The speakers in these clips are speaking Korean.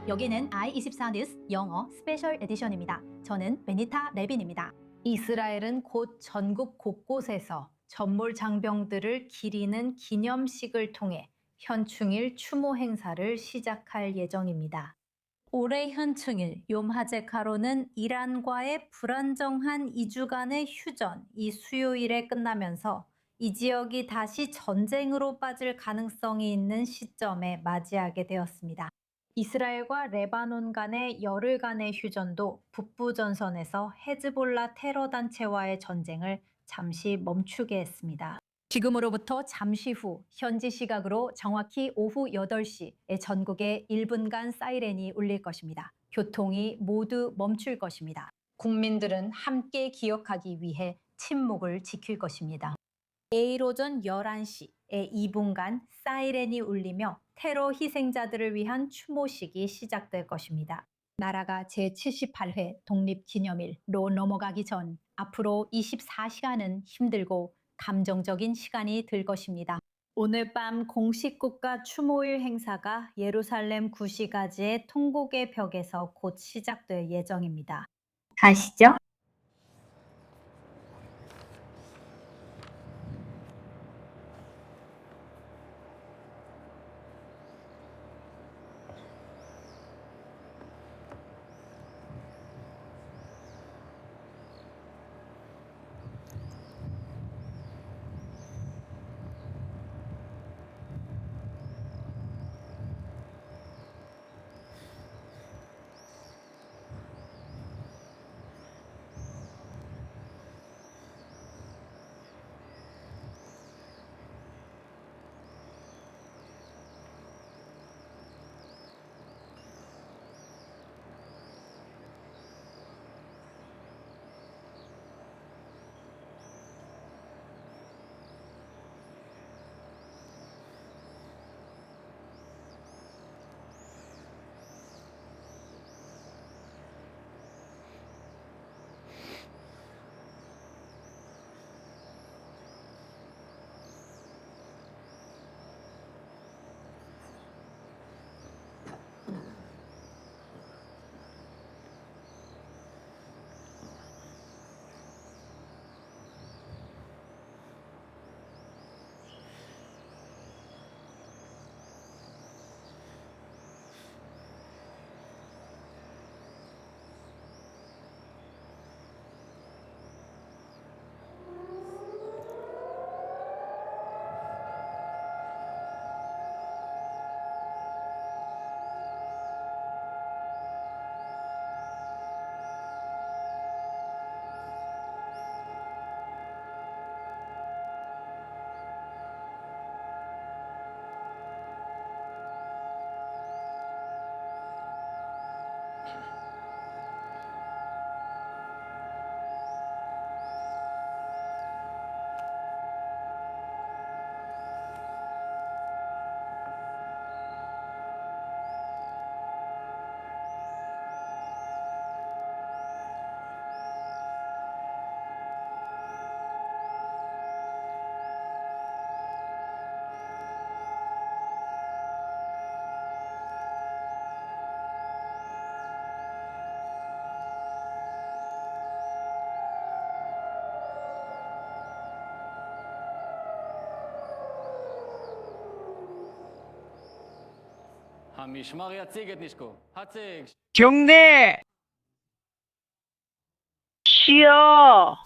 여기는 i24 뉴스 영어 스페셜 에디션입니다. 저는 베니타 레빈입니다. 이스라엘은 곧 전국 곳곳에서 전몰 장병들을 기리는 기념식을 통해 현충일 추모 행사를 시작할 예정입니다. 올해 현충일 욤하제카로는 이란과의 불안정한 2주간의 휴전, 이 수요일에 끝나면서 이 지역이 다시 전쟁으로 빠질 가능성이 있는 시점에 맞이하게 되었습니다. 이스라엘과 레바논 간의 열흘간의 휴전도 북부 전선에서 헤즈볼라 테러 단체와의 전쟁을 잠시 멈추게 했습니다. 지금으로부터 잠시 후 현지 시각으로 정확히 오후 8시에 전국에 1분간 사이렌이 울릴 것입니다. 교통이 모두 멈출 것입니다. 국민들은 함께 기억하기 위해 침묵을 지킬 것입니다. 내일 오전 11시에 2분간 사이렌이 울리며 테러 희생자들을 위한 추모식이 시작될 것입니다. 나라가 제78회 독립기념일로 넘어가기 전 앞으로 24시간은 힘들고 감정적인 시간이 들 것입니다. 오늘 밤 공식 국가 추모일 행사가 예루살렘 구시가지의 통곡의 벽에서 곧 시작될 예정입니다. 가시죠. המשמר יציג את נשקו. הציג. 경례! 쉬어!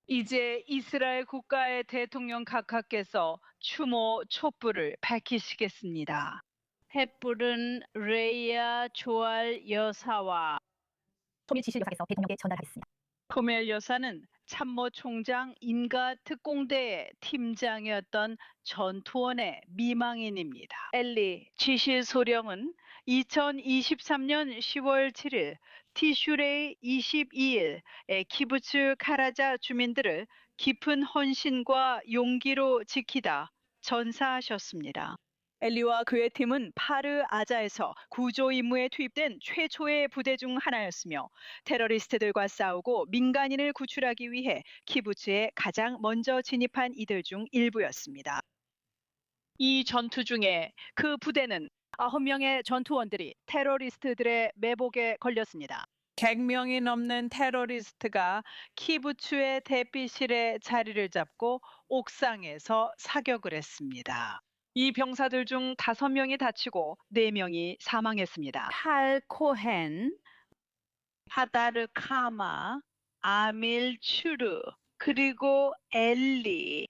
이제 이스라엘 국가의 대통령 각하께서 추모 촛불을 밝히시겠습니다. 횃불은 레이아 조알 여사와 통일 지시 여사께서 대통령께 전달하겠습니다. 포멜 여사는 참모총장 인가 특공대의 팀장이었던 전투원의 미망인입니다. 엘리 지실 소령은 2023년 10월 7일 티슈레이 22일에 키부츠 카라자 주민들을 깊은 헌신과 용기로 지키다 전사하셨습니다. 엘리와 그의 팀은 파르 아자에서 구조 임무에 투입된 최초의 부대 중 하나였으며 테러리스트들과 싸우고 민간인을 구출하기 위해 키부츠에 가장 먼저 진입한 이들 중 일부였습니다. 이 전투 중에 그 부대는 9명의 전투원들이 테러리스트들의 매복에 걸렸습니다. 100명이 넘는 테러리스트가 키부츠의 대피실에 자리를 잡고 옥상에서 사격을 했습니다. 이 병사들 중 5명이 다치고 4명이 사망했습니다. 탈 코헨, 하다르 카마, 아밀 추르, 그리고 엘리.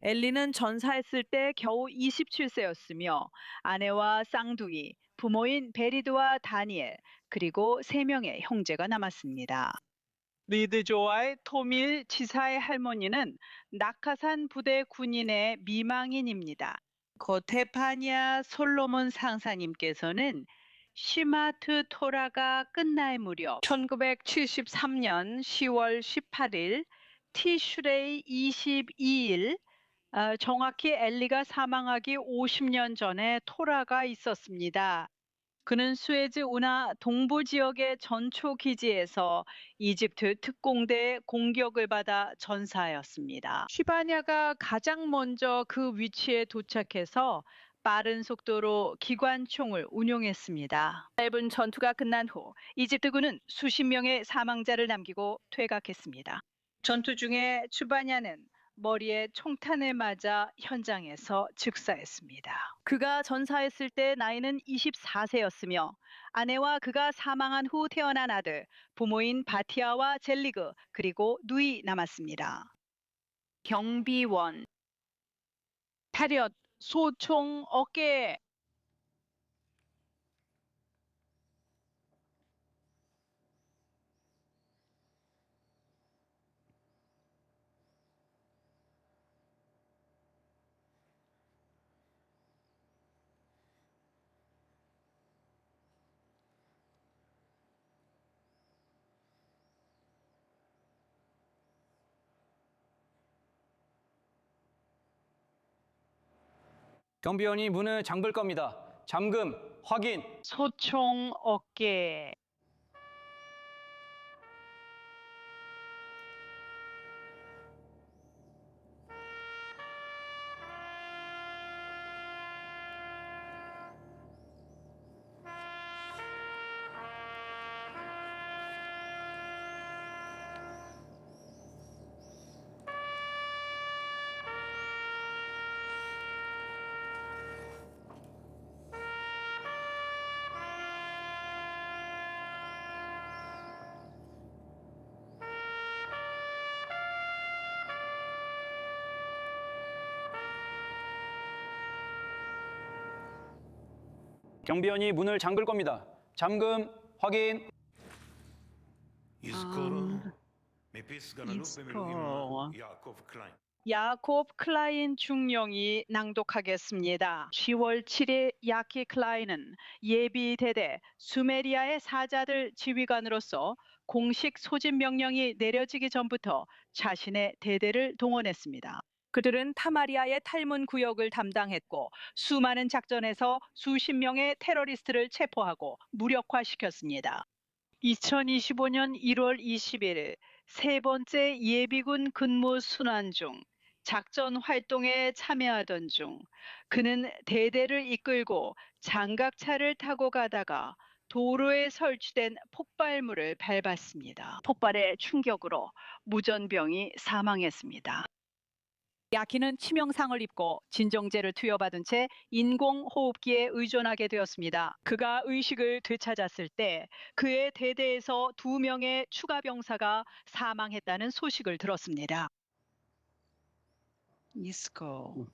엘리는 전사했을 때 겨우 27세였으며 아내와 쌍둥이, 부모인 베리드와 다니엘, 그리고 3명의 형제가 남았습니다. 리드조아의 토밀 지사의 할머니는 낙하산 부대 군인의 미망인입니다. 고테파니아 솔로몬 상사님께서는 시마트 토라가 끝날 무렵 1973년 10월 18일 티슈레이 22일 정확히 엘리가 사망하기 50년 전에 토라가 있었습니다. 그는 수에즈 운하 동부 지역의 전초 기지에서 이집트 특공대의 공격을 받아 전사하였습니다. 시바냐가 가장 먼저 그 위치에 도착해서 빠른 속도로 기관총을 운용했습니다. 짧은 전투가 끝난 후 이집트군은 수십 명의 사망자를 남기고 퇴각했습니다. 전투 중에 추바냐는 머리에 총탄을 맞아 현장에서 즉사했습니다. 그가 전사했을 때 나이는 24세였으며 아내와 그가 사망한 후 태어난 아들, 부모인 바티아와 젤리그, 그리고 누이 남았습니다. 경비원, 타렷, 소총 어깨에. 경비원이 문을 잠글 겁니다. 잠금 확인. 소총 어깨. 경비원이 문을 잠글 겁니다. 잠금 확인. يذكر ميبيس غنالوب يذكر. بملوهم يعقوب كلاين 야콥 클라인 중령이 낭독하겠습니다. 10월 7일 야키 클라인은 예비 대대 수메리아의 사자들 지휘관으로서 공식 소집 명령이 내려지기 전부터 자신의 대대를 동원했습니다. 그들은 타마리아의 탈문 구역을 담당했고 수많은 작전에서 수십 명의 테러리스트를 체포하고 무력화시켰습니다. 2025년 1월 20일 세 번째 예비군 근무 순환 중 작전 활동에 참여하던 중 그는 대대를 이끌고 장갑차를 타고 가다가 도로에 설치된 폭발물을 밟았습니다. 폭발의 충격으로 무전병이 사망했습니다. 야키는 치명상을 입고 진정제를 투여받은 채 인공호흡기에 의존하게 되었습니다. 그가 의식을 되찾았을 때 그의 대대에서 2명의 추가 병사가 사망했다는 소식을 들었습니다. 이스코.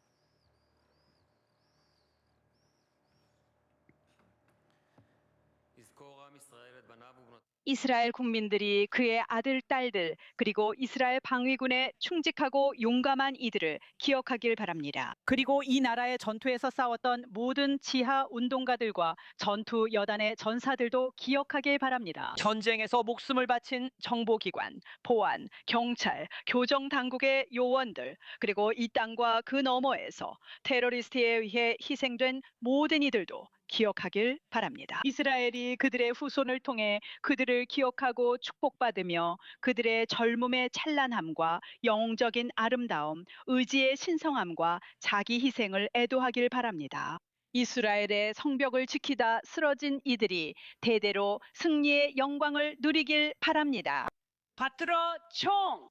יזכור עם ישראל את בניו ובנותיו. 이스라엘 국민들이 그의 아들, 딸들, 그리고 이스라엘 방위군에 충직하고 용감한 이들을 기억하길 바랍니다. 그리고 이 나라의 전투에서 싸웠던 모든 지하 운동가들과 전투 여단의 전사들도 기억하길 바랍니다. 전쟁에서 목숨을 바친 정보기관, 보안, 경찰, 교정당국의 요원들, 그리고 이 땅과 그 너머에서 테러리스트에 의해 희생된 모든 이들도 기억하길 바랍니다. 이스라엘이 그들의 후손을 통해 그들을 기억하고 축복받으며 그들의 젊음의 찬란함과 영웅적인 아름다움, 의지의 신성함과 자기 희생을 애도하길 바랍니다. 이스라엘의 성벽을 지키다 쓰러진 이들이 대대로 승리의 영광을 누리길 바랍니다. 받들어 총!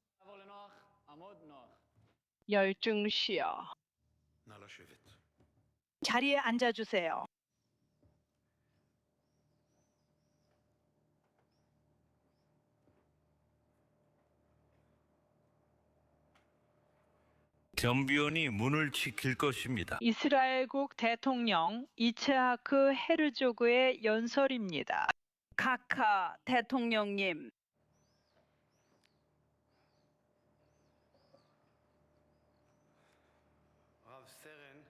열중시여. נא לשבת. 자리에 앉아주세요. 경비원이 문을 지킬 것입니다. 이스라엘국 대통령 이츠하크 헤르조그의 연설입니다. 카카 대통령님. רב-סרן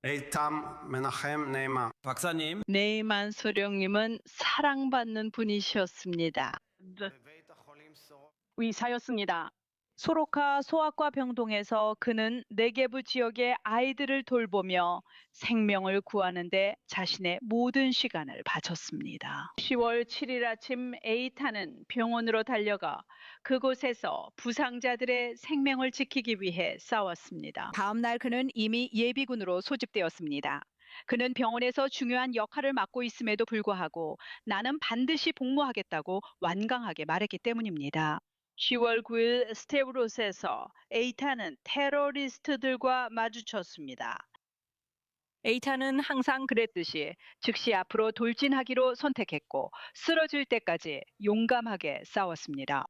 איתם מנחם נאמן. 박사님, 네이만 소령님은 사랑받는 분이셨습니다. בבית החולים סורוקה 의사였습니다. 소로카 소아과 병동에서 그는 네게브 지역의 아이들을 돌보며 생명을 구하는데 자신의 모든 시간을 바쳤습니다. 10월 7일 아침 에이타는 병원으로 달려가 그곳에서 부상자들의 생명을 지키기 위해 싸웠습니다. 다음 날 그는 이미 예비군으로 소집되었습니다. 그는 병원에서 중요한 역할을 맡고 있음에도 불구하고 나는 반드시 복무하겠다고 완강하게 말했기 때문입니다. 10월 9일 스테브로스에서 에이타는 테러리스트들과 마주쳤습니다. 에이타는 항상 그랬듯이 즉시 앞으로 돌진하기로 선택했고 쓰러질 때까지 용감하게 싸웠습니다.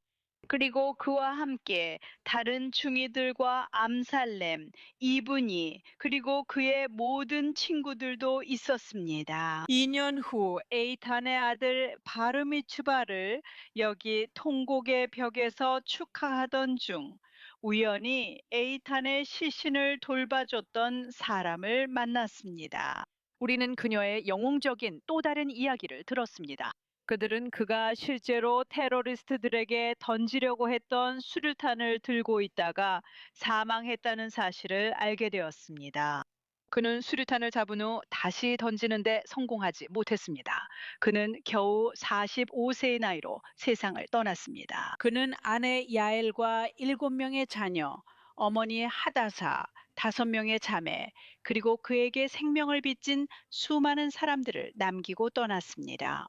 그리고 그와 함께 다른 중이들과 암살렘, 이분이 그리고 그의 모든 친구들도 있었습니다. 2년 후 에이탄의 아들 바르미츠바를 여기 통곡의 벽에서 축하하던 중 우연히 에이탄의 시신을 돌봐줬던 사람을 만났습니다. 우리는 그녀의 영웅적인 또 다른 이야기를 들었습니다. 그들은 그가 실제로 테러리스트들에게 던지려고 했던 수류탄을 들고 있다가 사망했다는 사실을 알게 되었습니다. 그는 수류탄을 잡은 후 다시 던지는데 성공하지 못했습니다. 그는 겨우 45세의 나이로 세상을 떠났습니다. 그는 아내 야엘과 7명의 자녀, 어머니 하다사, 5명의 자매, 그리고 그에게 생명을 빚진 수많은 사람들을 남기고 떠났습니다.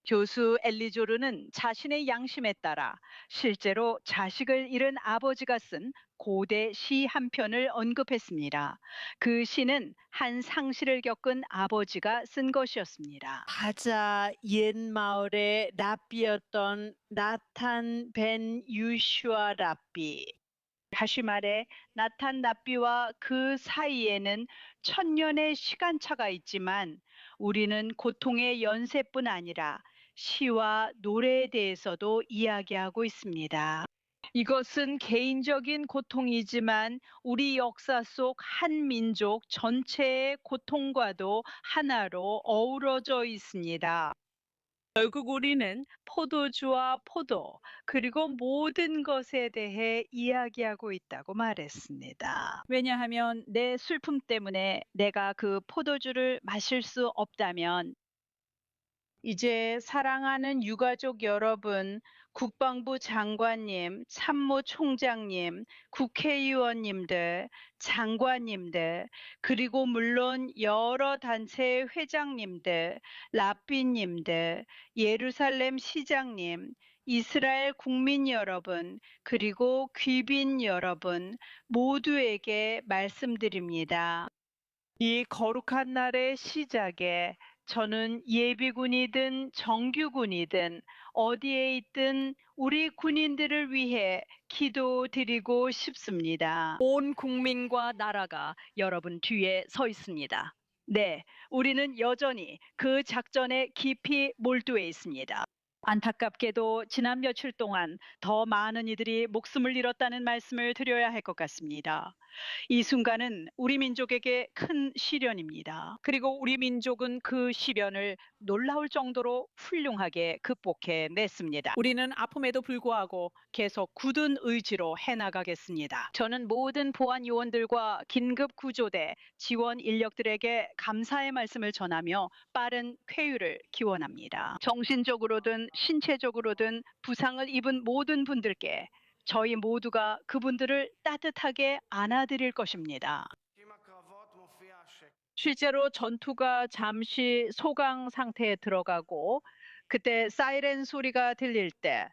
교수 엘리조르는 자신의 양심에 따라 실제로 자식을 잃은 아버지가 쓴 고대 시 한 편을 언급했습니다. 그 시는 한 상실을 겪은 아버지가 쓴 것이었습니다. 가자 옛 마을의 랍비였던 나탄 벤 유슈아 랍비. 다시 말해 나탄 랍비와 그 사이에는 1000년의 시간차가 있지만 우리는 고통의 연쇄뿐 아니라 시와 노래에 대해서도 이야기하고 있습니다. 이것은 개인적인 고통이지만 우리 역사 속 한 민족 전체의 고통과도 하나로 어우러져 있습니다. 결국 우리는 포도주와 포도 그리고 모든 것에 대해 이야기하고 있다고 말했습니다. 왜냐하면 내 슬픔 때문에 내가 그 포도주를 마실 수 없다면 이제 사랑하는 유가족 여러분, 국방부 장관님, 참모총장님, 국회의원님들, 장관님들, 그리고 물론 여러 단체의 회장님들, 랍비님들, 예루살렘 시장님, 이스라엘 국민 여러분, 그리고 귀빈 여러분 모두에게 말씀드립니다. 이 거룩한 날의 시작에 저는 예비군이든 정규군이든 어디에 있든 우리 군인들을 위해 기도드리고 싶습니다. 온 국민과 나라가 여러분 뒤에 서 있습니다. 네, 우리는 여전히 그 작전에 깊이 몰두해 있습니다. 안타깝게도 지난 며칠 동안 더 많은 이들이 목숨을 잃었다는 말씀을 드려야 할 것 같습니다. 이 순간은 우리 민족에게 큰 시련입니다. 그리고 우리 민족은 그 시련을 놀라울 정도로 훌륭하게 극복해 냈습니다. 우리는 아픔에도 불구하고 계속 굳은 의지로 해나가겠습니다. 저는 모든 보안 요원들과 긴급 구조대, 지원 인력들에게 감사의 말씀을 전하며 빠른 쾌유를 기원합니다. 정신적으로든 신체적으로든 부상을 입은 모든 분들께 저희 모두가 그분들을 따뜻하게 안아드릴 것입니다. 실제로 전투가 잠시 소강 상태에 들어가고 그때 사이렌 소리가 들릴 때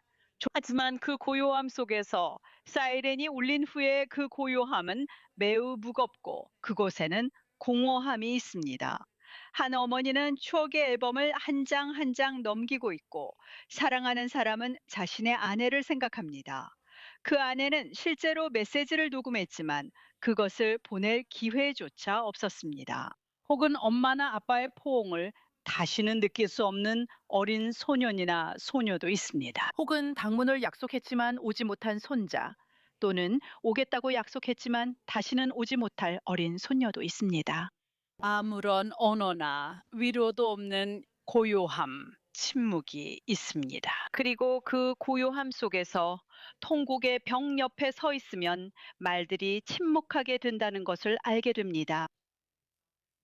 하지만 그 고요함 속에서 사이렌이 울린 후에 그 고요함은 매우 무겁고 그곳에는 공허함이 있습니다. 한 어머니는 추억의 앨범을 한 장 한 장 넘기고 있고 사랑하는 사람은 자신의 아내를 생각합니다. 그 아내는 실제로 메시지를 녹음했지만 그것을 보낼 기회조차 없었습니다. 혹은 엄마나 아빠의 포옹을 다시는 느낄 수 없는 어린 소년이나 소녀도 있습니다. 혹은 방문을 약속했지만 오지 못한 손자 또는 오겠다고 약속했지만 다시는 오지 못할 어린 손녀도 있습니다. 아무런 언어나 위로도 없는 고요함, 침묵이 있습니다. 그리고 그 고요함 속에서 통곡의 벽 옆에 서 있으면 말들이 침묵하게 된다는 것을 알게 됩니다.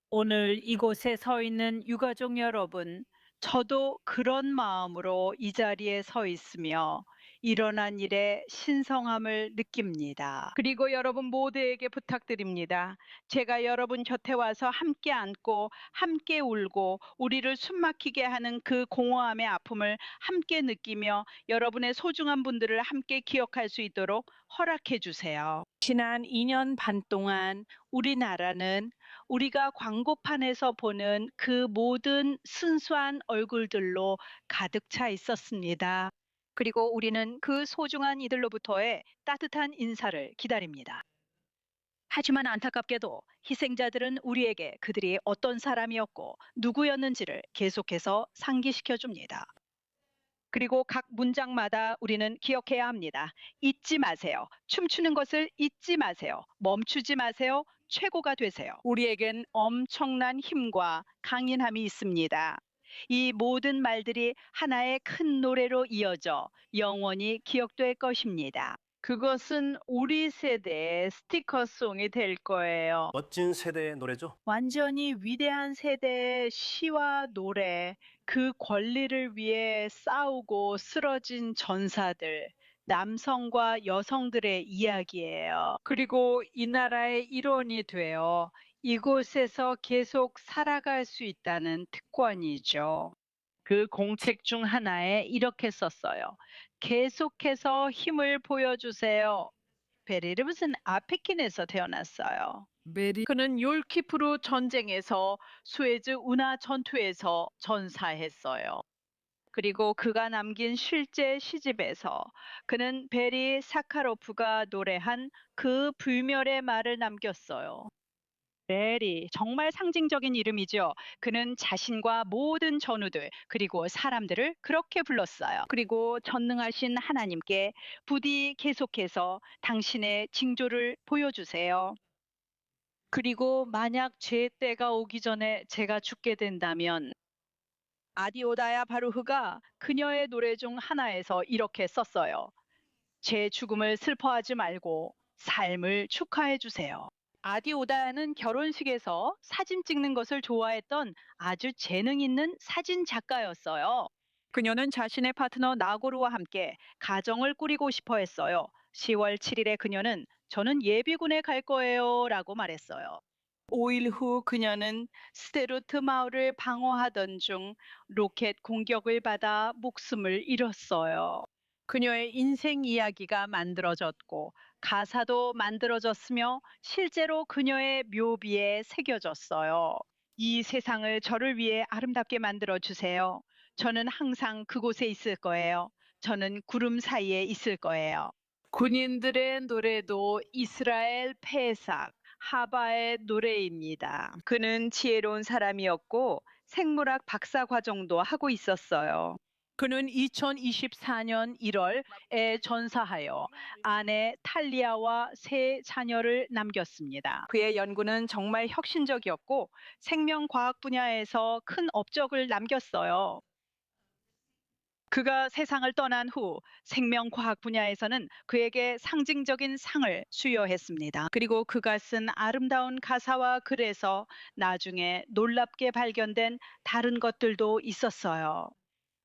오늘 이곳에 서 있는 유가족 여러분, 저도 그런 마음으로 이 자리에 서 있으며 일어난 일에 신성함을 느낍니다. 그리고 여러분 모두에게 부탁드립니다. 제가 여러분 곁에 와서 함께 안고 함께 울고 우리를 숨막히게 하는 그 공허함의 아픔을 함께 느끼며 여러분의 소중한 분들을 함께 기억할 수 있도록 허락해 주세요. 지난 2년 반 동안 우리나라는 우리가 광고판에서 보는 그 모든 순수한 얼굴들로 가득 차 있었습니다. 그리고 우리는 그 소중한 이들로부터의 따뜻한 인사를 기다립니다. 하지만 안타깝게도 희생자들은 우리에게 그들이 어떤 사람이었고 누구였는지를 계속해서 상기시켜 줍니다. 그리고 각 문장마다 우리는 기억해야 합니다. 잊지 마세요. 춤추는 것을 잊지 마세요. 멈추지 마세요. 최고가 되세요. 우리에겐 엄청난 힘과 강인함이 있습니다. 이 모든 말들이 하나의 큰 노래로 이어져 영원히 기억될 것입니다. 그것은 우리 세대의 스티커송이 될 거예요. 멋진 세대의 노래죠. 완전히 위대한 세대의 시와 노래, 그 권리를 위해 싸우고 쓰러진 전사들, 남성과 여성들의 이야기예요. 그리고 이 나라의 일원이 되어 이곳에서 계속 살아갈 수 있다는 특권이죠. 그 공책 중 하나에 이렇게 썼어요. 계속해서 힘을 보여주세요. 베리는 무슨 아피킨에서 태어났어요. 그는 욜키프루 전쟁에서 수에즈 운하 전투에서 전사했어요. 그리고 그가 남긴 실제 시집에서 그는 베리 사카로프가 노래한 그 불멸의 말을 남겼어요. 베리, 정말 상징적인 이름이죠. 그는 자신과 모든 전우들 그리고 사람들을 그렇게 불렀어요. 그리고 전능하신 하나님께 부디 계속해서 당신의 징조를 보여주세요. 그리고 만약 제 때가 오기 전에 제가 죽게 된다면 아디오다야 바루흐가 그녀의 노래 중 하나에서 이렇게 썼어요. 제 죽음을 슬퍼하지 말고 삶을 축하해 주세요. 아디오다야는 결혼식에서 사진 찍는 것을 좋아했던 아주 재능 있는 사진 작가였어요. 그녀는 자신의 파트너 나고루와 함께 가정을 꾸리고 싶어 했어요. 10월 7일에 그녀는 저는 예비군에 갈 거예요 라고 말했어요. 5일 후 그녀는 스테루트 마을을 방어하던 중 로켓 공격을 받아 목숨을 잃었어요. 그녀의 인생 이야기가 만들어졌고 가사도 만들어졌으며 실제로 그녀의 묘비에 새겨졌어요. 이 세상을 저를 위해 아름답게 만들어 주세요. 저는 항상 그곳에 있을 거예요. 저는 구름 사이에 있을 거예요. 군인들의 노래도 이스라엘 페삭, 하바의 노래입니다. 그는 지혜로운 사람이었고 생물학 박사 과정도 하고 있었어요. 그는 2024년 1월에 전사하여 아내 탈리아와 세 자녀를 남겼습니다. 그의 연구는 정말 혁신적이었고 생명과학 분야에서 큰 업적을 남겼어요. 그가 세상을 떠난 후 생명과학 분야에서는 그에게 상징적인 상을 수여했습니다. 그리고 그가 쓴 아름다운 가사와 글에서 나중에 놀랍게 발견된 다른 것들도 있었어요.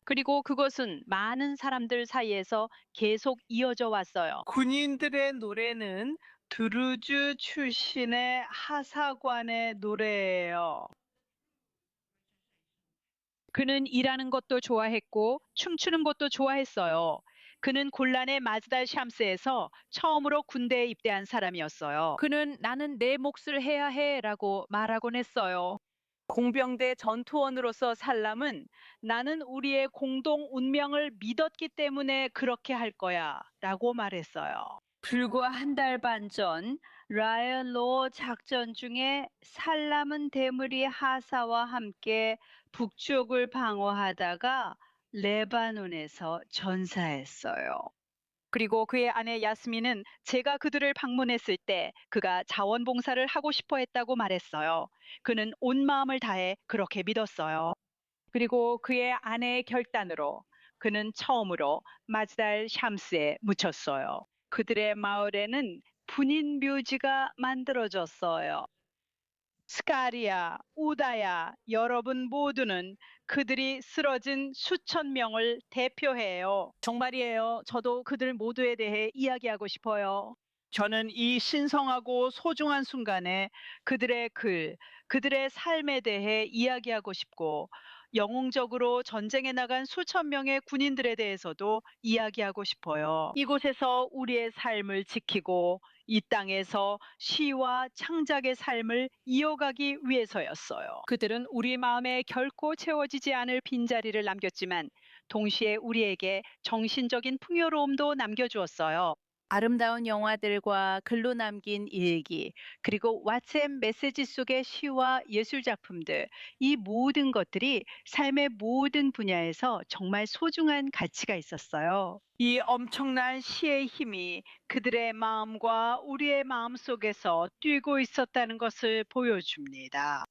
그리고 그것은 많은 사람들 사이에서 계속 이어져 왔어요. 군인들의 노래는 드루즈 출신의 하사관의 노래예요. 그는 일하는 것도 좋아했고 춤추는 것도 좋아했어요. 그는 곤란의 마즈달 샴스에서 처음으로 군대에 입대한 사람이었어요. 그는 나는 내 몫을 해야 해라고 말하곤 했어요. 공병대 전투원으로서 살람은 나는 우리의 공동 운명을 믿었기 때문에 그렇게 할 거야 라고 말했어요. 불과 한 달 반 전 라이언 로어 작전 중에 살람은 대물이 하사와 함께 북쪽을 방어하다가 레바논에서 전사했어요. 그리고 그의 아내 야스민은 제가 그들을 방문했을 때 그가 자원봉사를 하고 싶어 했다고 말했어요. 그는 온 마음을 다해 그렇게 믿었어요. 그리고 그의 아내의 결단으로 그는 처음으로 마즈달 샴스에 묻혔어요. 그들의 마을에는 분인 묘지가 만들어졌어요. 스카리아, 우다야, 여러분 모두는 그들이 쓰러진 수천 명을 대표해요. 정말이에요. 저도 그들 모두에 대해 이야기하고 싶어요. 저는 이 신성하고 소중한 순간에 그들의 글, 그들의 삶에 대해 이야기하고 싶고, 영웅적으로 전쟁에 나간 수천 명의 군인들에 대해서도 이야기하고 싶어요. 이곳에서 우리의 삶을 지키고 이 땅에서 시와 창작의 삶을 이어가기 위해서였어요. 그들은 우리 마음에 결코 채워지지 않을 빈자리를 남겼지만 동시에 우리에게 정신적인 풍요로움도 남겨주었어요. 아름다운 영화들과 글로 남긴 일기, 그리고 왓츠앱 메시지 속의 시와 예술 작품들, 이 모든 것들이 삶의 모든 분야에서 정말 소중한 가치가 있었어요. 이 엄청난 시의 힘이 그들의 마음과 우리의 마음 속에서 뛰고 있었다는 것을 보여줍니다.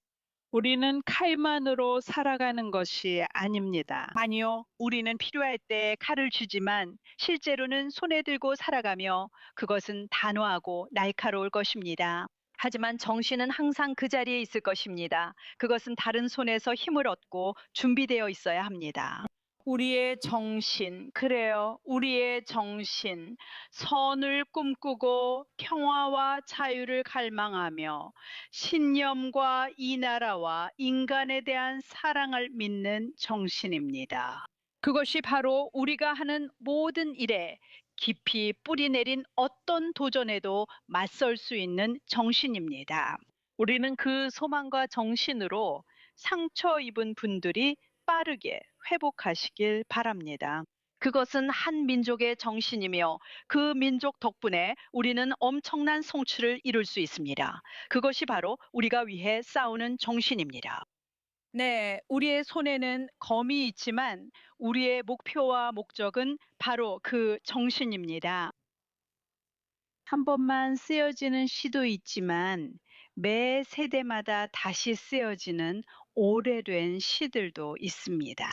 우리는 칼만으로 살아가는 것이 아닙니다. 아니요, 우리는 필요할 때 칼을 쥐지만 실제로는 손에 들고 살아가며 그것은 단호하고 날카로울 것입니다. 하지만 정신은 항상 그 자리에 있을 것입니다. 그것은 다른 손에서 힘을 얻고 준비되어 있어야 합니다. 우리의 정신, 그래요. 우리의 정신, 선을 꿈꾸고 평화와 자유를 갈망하며 신념과 이 나라와 인간에 대한 사랑을 믿는 정신입니다. 그것이 바로 우리가 하는 모든 일에 깊이 뿌리 내린 어떤 도전에도 맞설 수 있는 정신입니다. 우리는 그 소망과 정신으로 상처 입은 분들이 빠르게 회복하시길 바랍니다. 그것은 한 민족의 정신이며 그 민족 덕분에 우리는 엄청난 성취를 이룰 수 있습니다. 그것이 바로 우리가 위해 싸우는 정신입니다. 네, 우리의 손에는 검이 있지만 우리의 목표와 목적은 바로 그 정신입니다. 한 번만 쓰여지는 시도 있지만 매 세대마다 다시 쓰여지는 오래된 시들도 있습니다.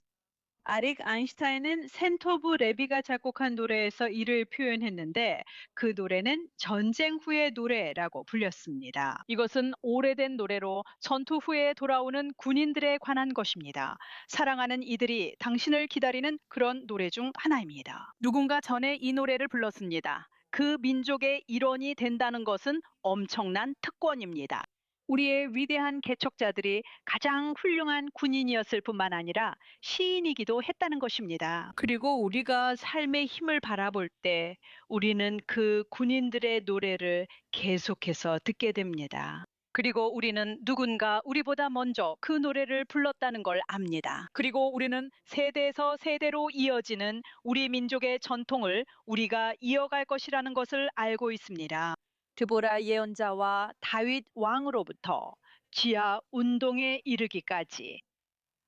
아릭 아인슈타인은 센토브 레비가 작곡한 노래에서 이를 표현했는데 그 노래는 전쟁 후의 노래라고 불렸습니다. 이것은 오래된 노래로 전투 후에 돌아오는 군인들에 관한 것입니다. 사랑하는 이들이 당신을 기다리는 그런 노래 중 하나입니다. 누군가 전에 이 노래를 불렀습니다. 그 민족의 일원이 된다는 것은 엄청난 특권입니다. 우리의 위대한 개척자들이 가장 훌륭한 군인이었을 뿐만 아니라 시인이기도 했다는 것입니다. 그리고 우리가 삶의 힘을 바라볼 때 우리는 그 군인들의 노래를 계속해서 듣게 됩니다. 그리고 우리는 누군가 우리보다 먼저 그 노래를 불렀다는 걸 압니다. 그리고 우리는 세대에서 세대로 이어지는 우리 민족의 전통을 우리가 이어갈 것이라는 것을 알고 있습니다. 드보라 예언자와 다윗 왕으로부터 지하 운동에 이르기까지.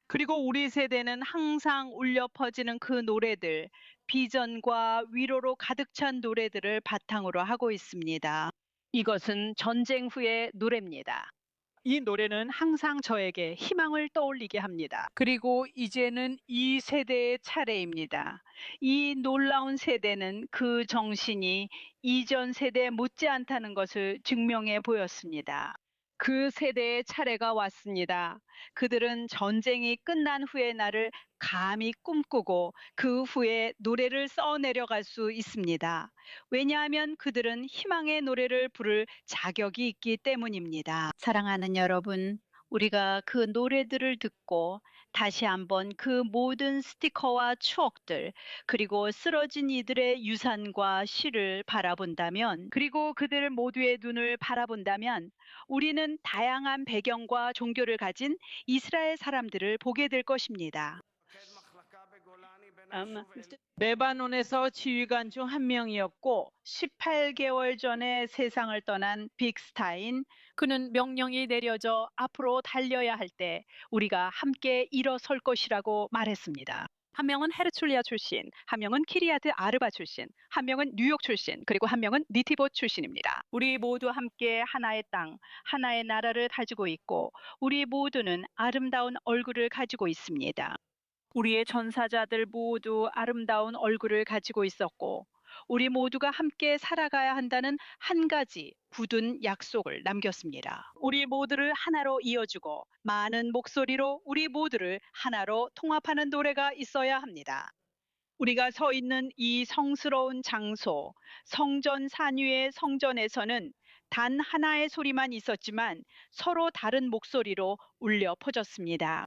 그리고 우리 세대는 항상 울려 퍼지는 그 노래들, 비전과 위로로 가득 찬 노래들을 바탕으로 하고 있습니다. 이것은 전쟁 후의 노래입니다. 이 노래는 항상 저에게 희망을 떠올리게 합니다. 그리고 이제는 이 세대의 차례입니다. 이 놀라운 세대는 그 정신이 이전 세대 못지않다는 것을 증명해 보였습니다. 그 세대의 차례가 왔습니다. 그들은 전쟁이 끝난 후의 날을 감히 꿈꾸고 그 후에 노래를 써내려갈 수 있습니다. 왜냐하면 그들은 희망의 노래를 부를 자격이 있기 때문입니다. 사랑하는 여러분, 우리가 그 노래들을 듣고 다시 한번 그 모든 스티커와 추억들, 그리고 쓰러진 이들의 유산과 시를 바라본다면, 그리고 그들 모두의 눈을 바라본다면, 우리는 다양한 배경과 종교를 가진 이스라엘 사람들을 보게 될 것입니다. 레바논에서 지휘관 중 한 명이었고 18개월 전에 세상을 떠난 빅스타인, 그는 명령이 내려져 앞으로 달려야 할 때 우리가 함께 일어설 것이라고 말했습니다. 한 명은 헤르출리아 출신, 한 명은 키리아트 아르바 출신, 한 명은 뉴욕 출신, 그리고 한 명은 니티봇 출신입니다. 우리 모두 함께 하나의 땅, 하나의 나라를 가지고 있고 우리 모두는 아름다운 얼굴을 가지고 있습니다. 우리의 전사자들 모두 아름다운 얼굴을 가지고 있었고 우리 모두가 함께 살아가야 한다는 한 가지 굳은 약속을 남겼습니다. 우리 모두를 하나로 이어주고 많은 목소리로 우리 모두를 하나로 통합하는 노래가 있어야 합니다. 우리가 서 있는 이 성스러운 장소, 성전 산 위의 성전에서는 단 하나의 소리만 있었지만 서로 다른 목소리로 울려 퍼졌습니다.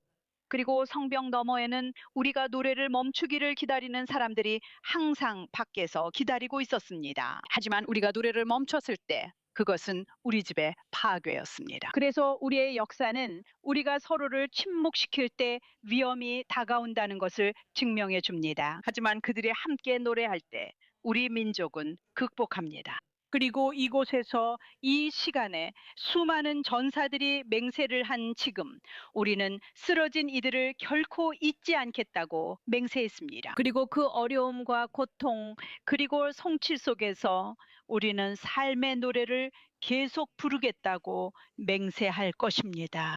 그리고 성벽 너머에는 우리가 노래를 멈추기를 기다리는 사람들이 항상 밖에서 기다리고 있었습니다. 하지만 우리가 노래를 멈췄을 때 그것은 우리 집의 파괴였습니다. 그래서 우리의 역사는 우리가 서로를 침묵시킬 때 위험이 다가온다는 것을 증명해 줍니다. 하지만 그들이 함께 노래할 때 우리 민족은 극복합니다. 그리고 이곳에서 이 시간에 수많은 전사들이 맹세를 한 지금 우리는 쓰러진 이들을 결코 잊지 않겠다고 맹세했습니다. 그리고 그 어려움과 고통 그리고 성취 속에서 우리는 삶의 노래를 계속 부르겠다고 맹세할 것입니다.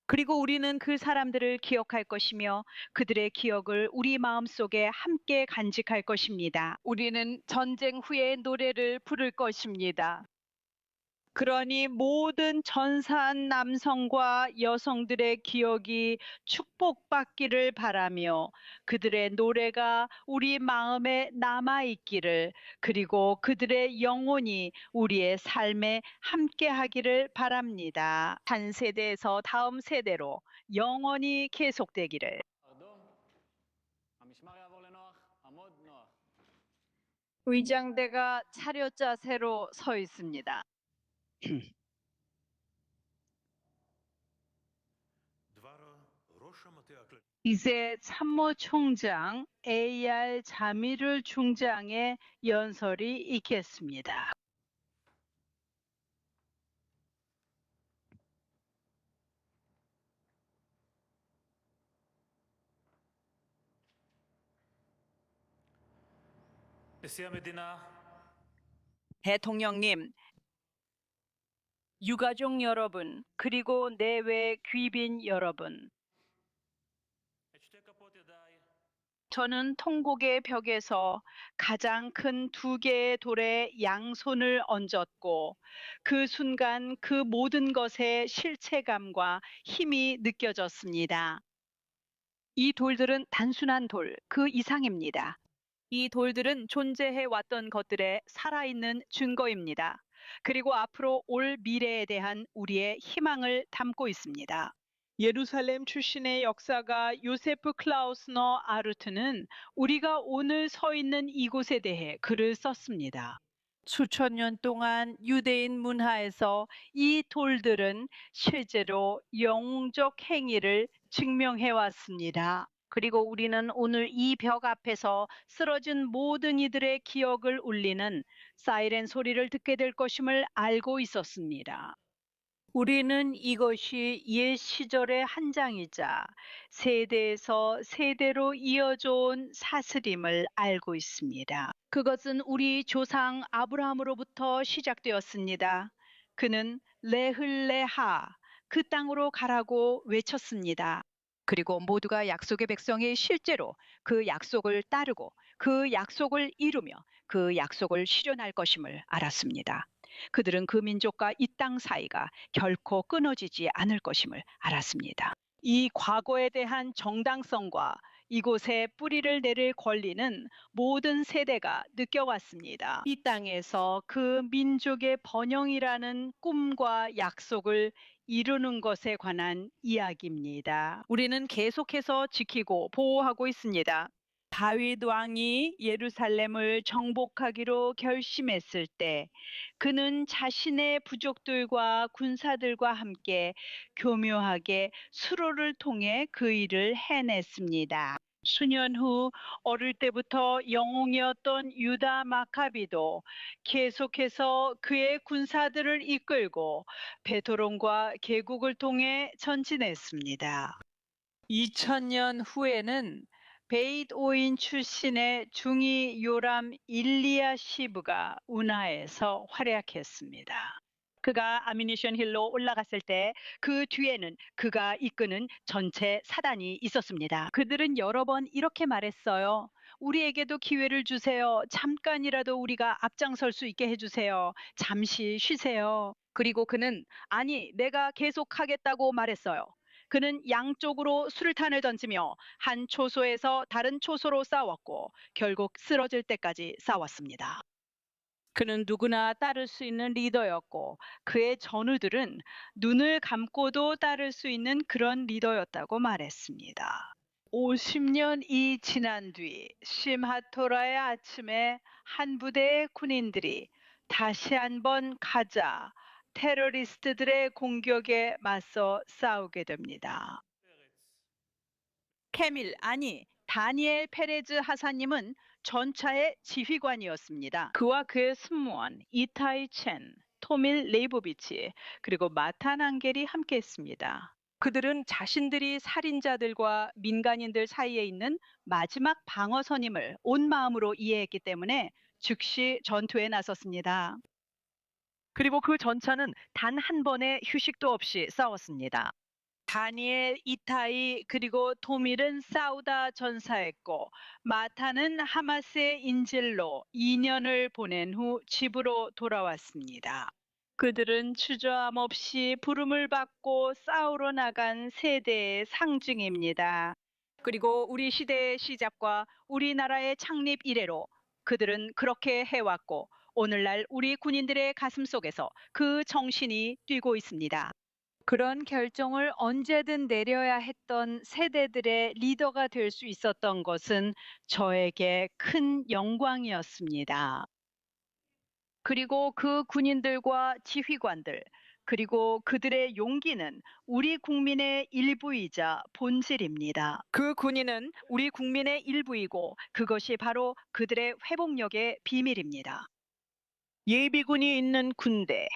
그리고 우리는 그 사람들을 기억할 것이며 그들의 기억을 우리 마음속에 함께 간직할 것입니다. 우리는 전쟁 후의 노래를 부를 것입니다. 그러니 모든 전사한 남성과 여성들의 기억이 축복받기를 바라며 그들의 노래가 우리 마음에 남아있기를, 그리고 그들의 영혼이 우리의 삶에 함께하기를 바랍니다. 한 세대에서 다음 세대로 영원히 계속되기를. 의장대가 차렷 자세로 서 있습니다. 이제 참모총장 AR 자미르 중장의 연설이 있겠습니다. 대통령님, 유가족 여러분, 그리고 내외 귀빈 여러분, 저는 통곡의 벽에서 가장 큰 2개의 돌에 양손을 얹었고 그 순간 그 모든 것의 실체감과 힘이 느껴졌습니다. 이 돌들은 단순한 돌, 그 이상입니다. 이 돌들은 존재해 왔던 것들의 살아있는 증거입니다. 그리고 앞으로 올 미래에 대한 우리의 희망을 담고 있습니다. 예루살렘 출신의 역사가 요세프 클라우스너 아르트는 우리가 오늘 서 있는 이곳에 대해 글을 썼습니다. 수천 년 동안 유대인 문화에서 이 돌들은 실제로 영웅적 행위를 증명해 왔습니다. 그리고 우리는 오늘 이 벽 앞에서 쓰러진 모든 이들의 기억을 울리는 사이렌 소리를 듣게 될 것임을 알고 있었습니다. 우리는 이것이 옛 시절의 한 장이자 세대에서 세대로 이어져 온 사슬임을 알고 있습니다. 그것은 우리 조상 아브라함으로부터 시작되었습니다. 그는 레흘레하, 그 땅으로 가라고 외쳤습니다. 그리고 모두가 약속의 백성이 실제로 그 약속을 따르고 그 약속을 이루며 그 약속을 실현할 것임을 알았습니다. 그들은 그 민족과 이 땅 사이가 결코 끊어지지 않을 것임을 알았습니다. 이 과거에 대한 정당성과 이곳에 뿌리를 내릴 권리는 모든 세대가 느껴왔습니다. 이 땅에서 그 민족의 번영이라는 꿈과 약속을 이루는 것에 관한 이야기입니다. 우리는 계속해서 지키고 보호하고 있습니다. 다윗 왕이 예루살렘을 정복하기로 결심했을 때 그는 자신의 부족들과 군사들과 함께 교묘하게 수로를 통해 그 일을 해냈습니다. 수년 후 어릴 때부터 영웅이었던 유다 마카비도 계속해서 그의 군사들을 이끌고 베토론과 계곡을 통해 전진했습니다. 2000년 후에는 베잇 오인 출신의 중위 요람 일리야시브가 운하에서 활약했습니다. 그가 아미니션 힐로 올라갔을 때 그 뒤에는 그가 이끄는 전체 사단이 있었습니다. 그들은 여러 번 이렇게 말했어요. 우리에게도 기회를 주세요. 잠깐이라도 우리가 앞장설 수 있게 해주세요. 잠시 쉬세요. 그리고 그는 아니, 내가 계속하겠다고 말했어요. 그는 양쪽으로 수류탄을 던지며 한 초소에서 다른 초소로 싸웠고 결국 쓰러질 때까지 싸웠습니다. 그는 누구나 따를 수 있는 리더였고 그의 전우들은 눈을 감고도 따를 수 있는 그런 리더였다고 말했습니다. 50년이 지난 뒤 심하토라의 아침에 한 부대의 군인들이 다시 한번 가자 테러리스트들의 공격에 맞서 싸우게 됩니다. 다니엘 페레즈 하사님은 전차의 지휘관이었습니다. 그와 그의 승무원 이타이 첸, 토밀 레이보비치, 그리고 마탄 안겔이 함께했습니다. 그들은 자신들이 살인자들과 민간인들 사이에 있는 마지막 방어선임을 온 마음으로 이해했기 때문에 즉시 전투에 나섰습니다. 그리고 그 전차는 단 한 번의 휴식도 없이 싸웠습니다. 다니엘, 이타이, 그리고 토밀은 사우다 전사했고 마타는 하마스의 인질로 2년을 보낸 후 집으로 돌아왔습니다. 그들은 주저함 없이 부름을 받고 싸우러 나간 세대의 상징입니다. 그리고 우리 시대의 시작과 우리나라의 창립 이래로 그들은 그렇게 해왔고 오늘날 우리 군인들의 가슴 속에서 그 정신이 뛰고 있습니다. 그런 결정을 언제든 내려야 했던 세대들의 리더가 될 수 있었던 것은 저에게 큰 영광이었습니다. 그리고 그 군인들과 지휘관들, 그리고 그들의 용기는 우리 국민의 일부이자 본질입니다. 그 군인은 우리 국민의 일부이고 그것이 바로 그들의 회복력의 비밀입니다. 예비군이 있는 군대,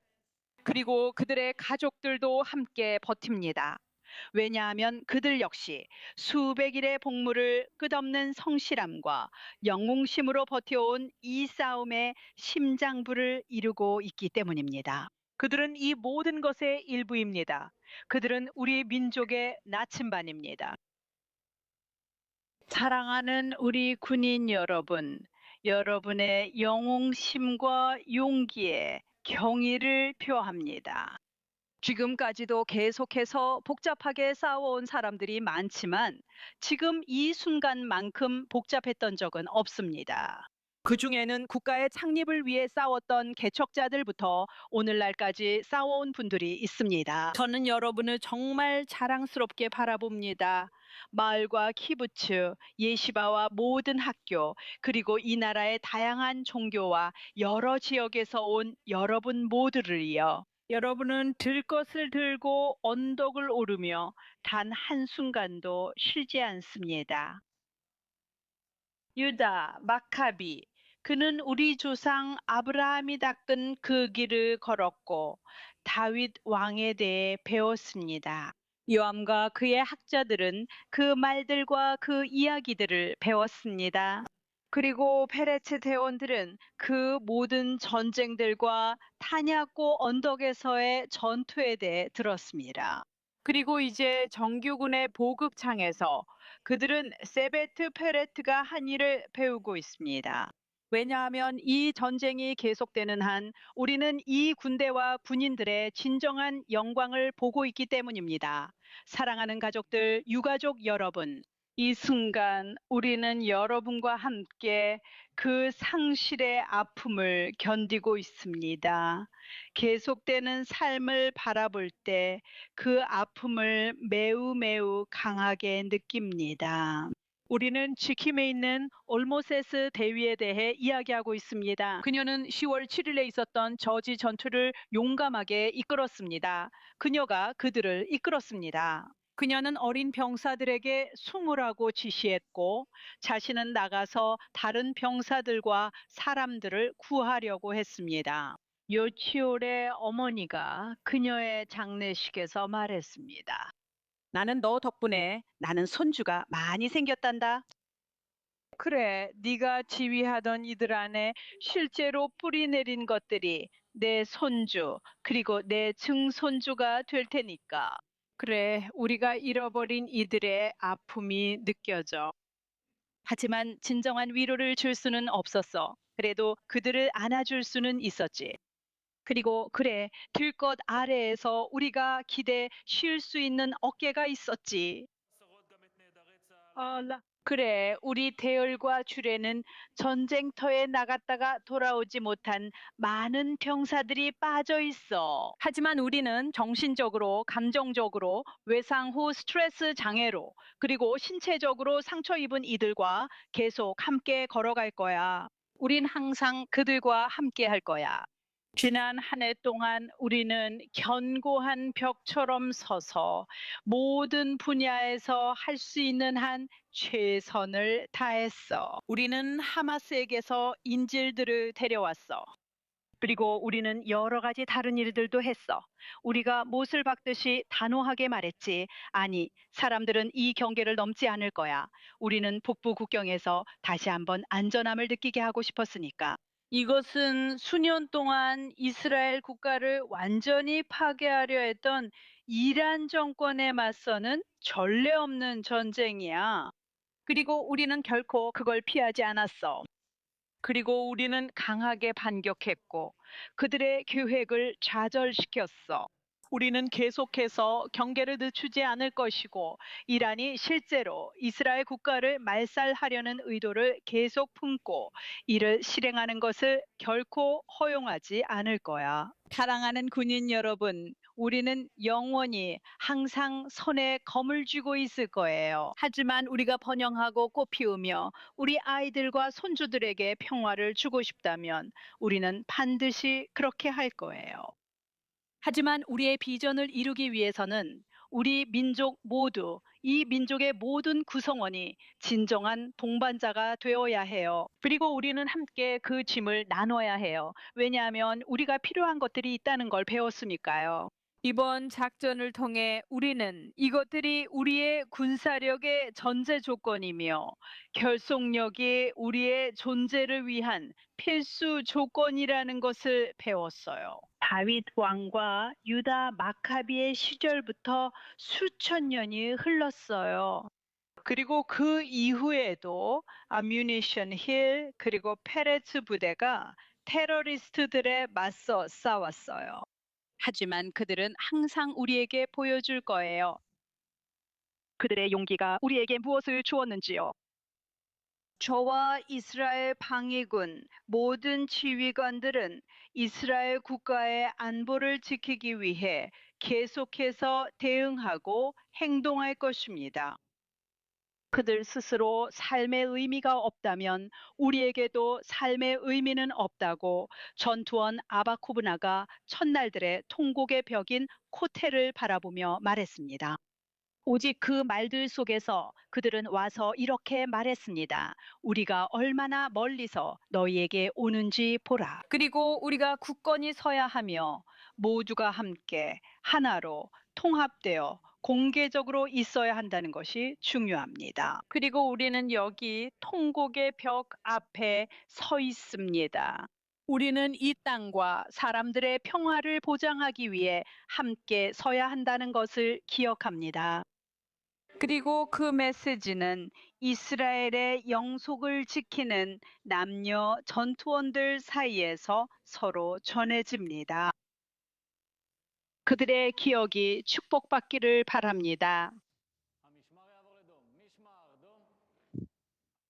그리고 그들의 가족들도 함께 버팁니다. 왜냐하면 그들 역시 수백일의 복무를 끝없는 성실함과 영웅심으로 버텨온 이 싸움의 심장부를 이루고 있기 때문입니다. 그들은 이 모든 것의 일부입니다. 그들은 우리 민족의 나침반입니다. 사랑하는 우리 군인 여러분, 여러분의 영웅심과 용기에 경의를 표합니다. 지금까지도 계속해서 복잡하게 싸워온 사람들이 많지만 지금 이 순간만큼 복잡했던 적은 없습니다. 그 중에는 국가의 창립을 위해 싸웠던 개척자들부터 오늘날까지 싸워온 분들이 있습니다. 저는 여러분을 정말 자랑스럽게 바라봅니다. 마을과 키부츠, 예시바와 모든 학교, 그리고 이 나라의 다양한 종교와 여러 지역에서 온 여러분 모두를요. 여러분은 들 것을 들고 언덕을 오르며 단 한순간도 쉬지 않습니다. 유다, 마카비, 그는 우리 조상 아브라함이 닦은 그 길을 걸었고 다윗 왕에 대해 배웠습니다. 요암과 그의 학자들은 그 말들과 그 이야기들을 배웠습니다. 그리고 페레츠 대원들은 그 모든 전쟁들과 타냐고 언덕에서의 전투에 대해 들었습니다. 그리고 이제 정규군의 보급창에서 그들은 세베트 페레트가 한 일을 배우고 있습니다. 왜냐하면 이 전쟁이 계속되는 한 우리는 이 군대와 군인들의 진정한 영광을 보고 있기 때문입니다. 사랑하는 가족들, 유가족 여러분, 이 순간 우리는 여러분과 함께 그 상실의 아픔을 견디고 있습니다. 계속되는 삶을 바라볼 때 그 아픔을 매우 매우 강하게 느낍니다. 우리는 지킴에 있는 올모세스 대위에 대해 이야기하고 있습니다. 그녀는 10월 7일에 있었던 저지 전투를 용감하게 이끌었습니다. 그녀가 그들을 이끌었습니다. 그녀는 어린 병사들에게 숨으라고 지시했고 자신은 나가서 다른 병사들과 사람들을 구하려고 했습니다. 요치올의 어머니가 그녀의 장례식에서 말했습니다. 나는 너 덕분에 나는 손주가 많이 생겼단다. 그래, 네가 지휘하던 이들 안에 실제로 뿌리 내린 것들이 내 손주 그리고 내 증손주가 될 테니까. 그래, 우리가 잃어버린 이들의 아픔이 느껴져. 하지만 진정한 위로를 줄 수는 없었어. 그래도 그들을 안아줄 수는 있었지. 그리고 그래, 들것 아래에서 우리가 기대 쉴 수 있는 어깨가 있었지. 그래, 우리 대열과 주례는 전쟁터에 나갔다가 돌아오지 못한 많은 병사들이 빠져 있어. 하지만 우리는 정신적으로, 감정적으로, 외상 후 스트레스 장애로, 그리고 신체적으로 상처 입은 이들과 계속 함께 걸어갈 거야. 우린 항상 그들과 함께 할 거야. 지난 한 해 동안 우리는 견고한 벽처럼 서서 모든 분야에서 할 수 있는 한 최선을 다했어. 우리는 하마스에게서 인질들을 데려왔어. 그리고 우리는 여러 가지 다른 일들도 했어. 우리가 못을 박듯이 단호하게 말했지. 아니, 사람들은 이 경계를 넘지 않을 거야. 우리는 북부 국경에서 다시 한번 안전함을 느끼게 하고 싶었으니까. 이것은 수년 동안 이스라엘 국가를 완전히 파괴하려 했던 이란 정권에 맞서는 전례 없는 전쟁이야. 그리고 우리는 결코 그걸 피하지 않았어. 그리고 우리는 강하게 반격했고 그들의 계획을 좌절시켰어. 우리는 계속해서 경계를 늦추지 않을 것이고 이란이 실제로 이스라엘 국가를 말살하려는 의도를 계속 품고 이를 실행하는 것을 결코 허용하지 않을 거야. 사랑하는 군인 여러분, 우리는 영원히 항상 손에 검을 쥐고 있을 거예요. 하지만 우리가 번영하고 꽃피우며 우리 아이들과 손주들에게 평화를 주고 싶다면 우리는 반드시 그렇게 할 거예요. 하지만 우리의 비전을 이루기 위해서는 우리 민족 모두, 이 민족의 모든 구성원이 진정한 동반자가 되어야 해요. 그리고 우리는 함께 그 짐을 나눠야 해요. 왜냐하면 우리가 필요한 것들이 있다는 걸 배웠으니까요. 이번 작전을 통해 우리는 이것들이 우리의 군사력의 전제 조건이며 결속력이 우리의 존재를 위한 필수 조건이라는 것을 배웠어요. 다윗 왕과 유다 마카비의 시절부터 수천 년이 흘렀어요. 그리고 그 이후에도 아뮤니션 힐 그리고 페레츠 부대가 테러리스트들에 맞서 싸웠어요. 하지만 그들은 항상 우리에게 보여줄 거예요. 그들의 용기가 우리에게 무엇을 주었는지요. 저와 이스라엘 방위군 모든 지휘관들은 이스라엘 국가의 안보를 지키기 위해 계속해서 대응하고 행동할 것입니다. 그들 스스로 삶의 의미가 없다면 우리에게도 삶의 의미는 없다고 전투원 아바쿠브나가 첫날들의 통곡의 벽인 코테를 바라보며 말했습니다. 오직 그 말들 속에서 그들은 와서 이렇게 말했습니다. 우리가 얼마나 멀리서 너희에게 오는지 보라. 그리고 우리가 굳건히 서야 하며 모두가 함께 하나로 통합되어 공개적으로 있어야 한다는 것이 중요합니다. 그리고 우리는 여기 통곡의 벽 앞에 서 있습니다. 우리는 이 땅과 사람들의 평화를 보장하기 위해 함께 서야 한다는 것을 기억합니다. 그리고 그 메시지는 이스라엘의 영속을 지키는 남녀 전투원들 사이에서 서로 전해집니다. 그들의 기억이 축복받기를 바랍니다.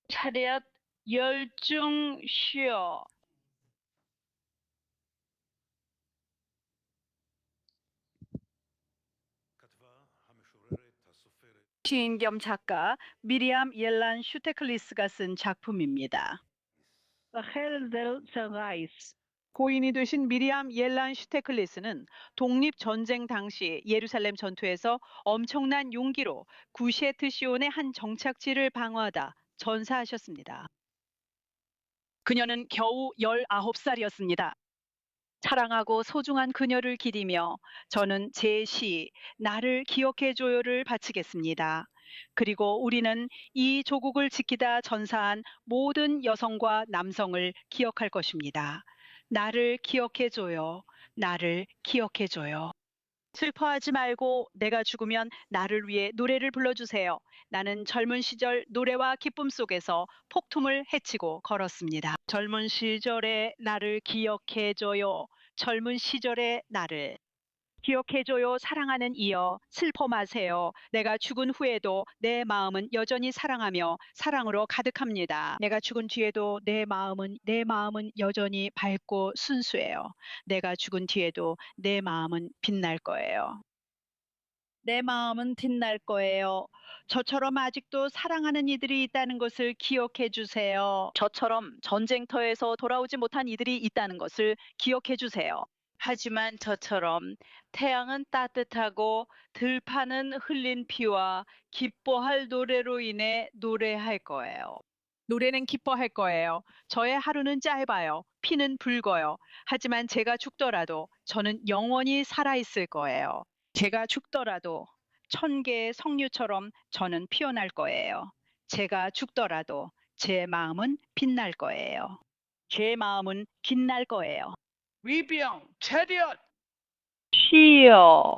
차렷 열중 쉬어. כתבה המשוררת, הסופרת, 시인 겸 작가 미리암 옐란 슈테클리스가 쓴 작품입니다. רחל zel Zerais. 고인이 되신 미리암 옐란 슈테클리스는 독립전쟁 당시 예루살렘 전투에서 엄청난 용기로 구시에트 시온의 한 정착지를 방어하다 전사하셨습니다. 그녀는 겨우 19살이었습니다. 사랑하고 소중한 그녀를 기리며 저는 제 시 나를 기억해줘요를 바치겠습니다. 그리고 우리는 이 조국을 지키다 전사한 모든 여성과 남성을 기억할 것입니다. 나를 기억해줘요. 나를 기억해줘요. 슬퍼하지 말고 내가 죽으면 나를 위해 노래를 불러주세요. 나는 젊은 시절 노래와 기쁨 속에서 폭tum을 헤치고 걸었습니다. 젊은 시절의 나를 기억해줘요. 젊은 시절의 나를. 기억해줘요. 사랑하는 이여 슬퍼 마세요. 내가 죽은 후에도 내 마음은 여전히 사랑하며 사랑으로 가득합니다. 내가 죽은 뒤에도 내 마음은 여전히 밝고 순수해요. 내가 죽은 뒤에도 내 마음은 빛날 거예요. 내 마음은 빛날 거예요. 저처럼 아직도 사랑하는 이들이 있다는 것을 기억해 주세요. 저처럼 전쟁터에서 돌아오지 못한 이들이 있다는 것을 기억해 주세요. 하지만 저처럼 태양은 따뜻하고 들판은 흘린 피와 기뻐할 노래로 인해 노래할 거예요. 노래는 기뻐할 거예요. 저의 하루는 짧아요. 피는 붉어요. 하지만 제가 죽더라도 저는 영원히 살아있을 거예요. 제가 죽더라도 1000개의 석류처럼 저는 피어날 거예요. 제가 죽더라도 제 마음은 빛날 거예요. 제 마음은 빛날 거예요. 위병 차렷. 쉬어.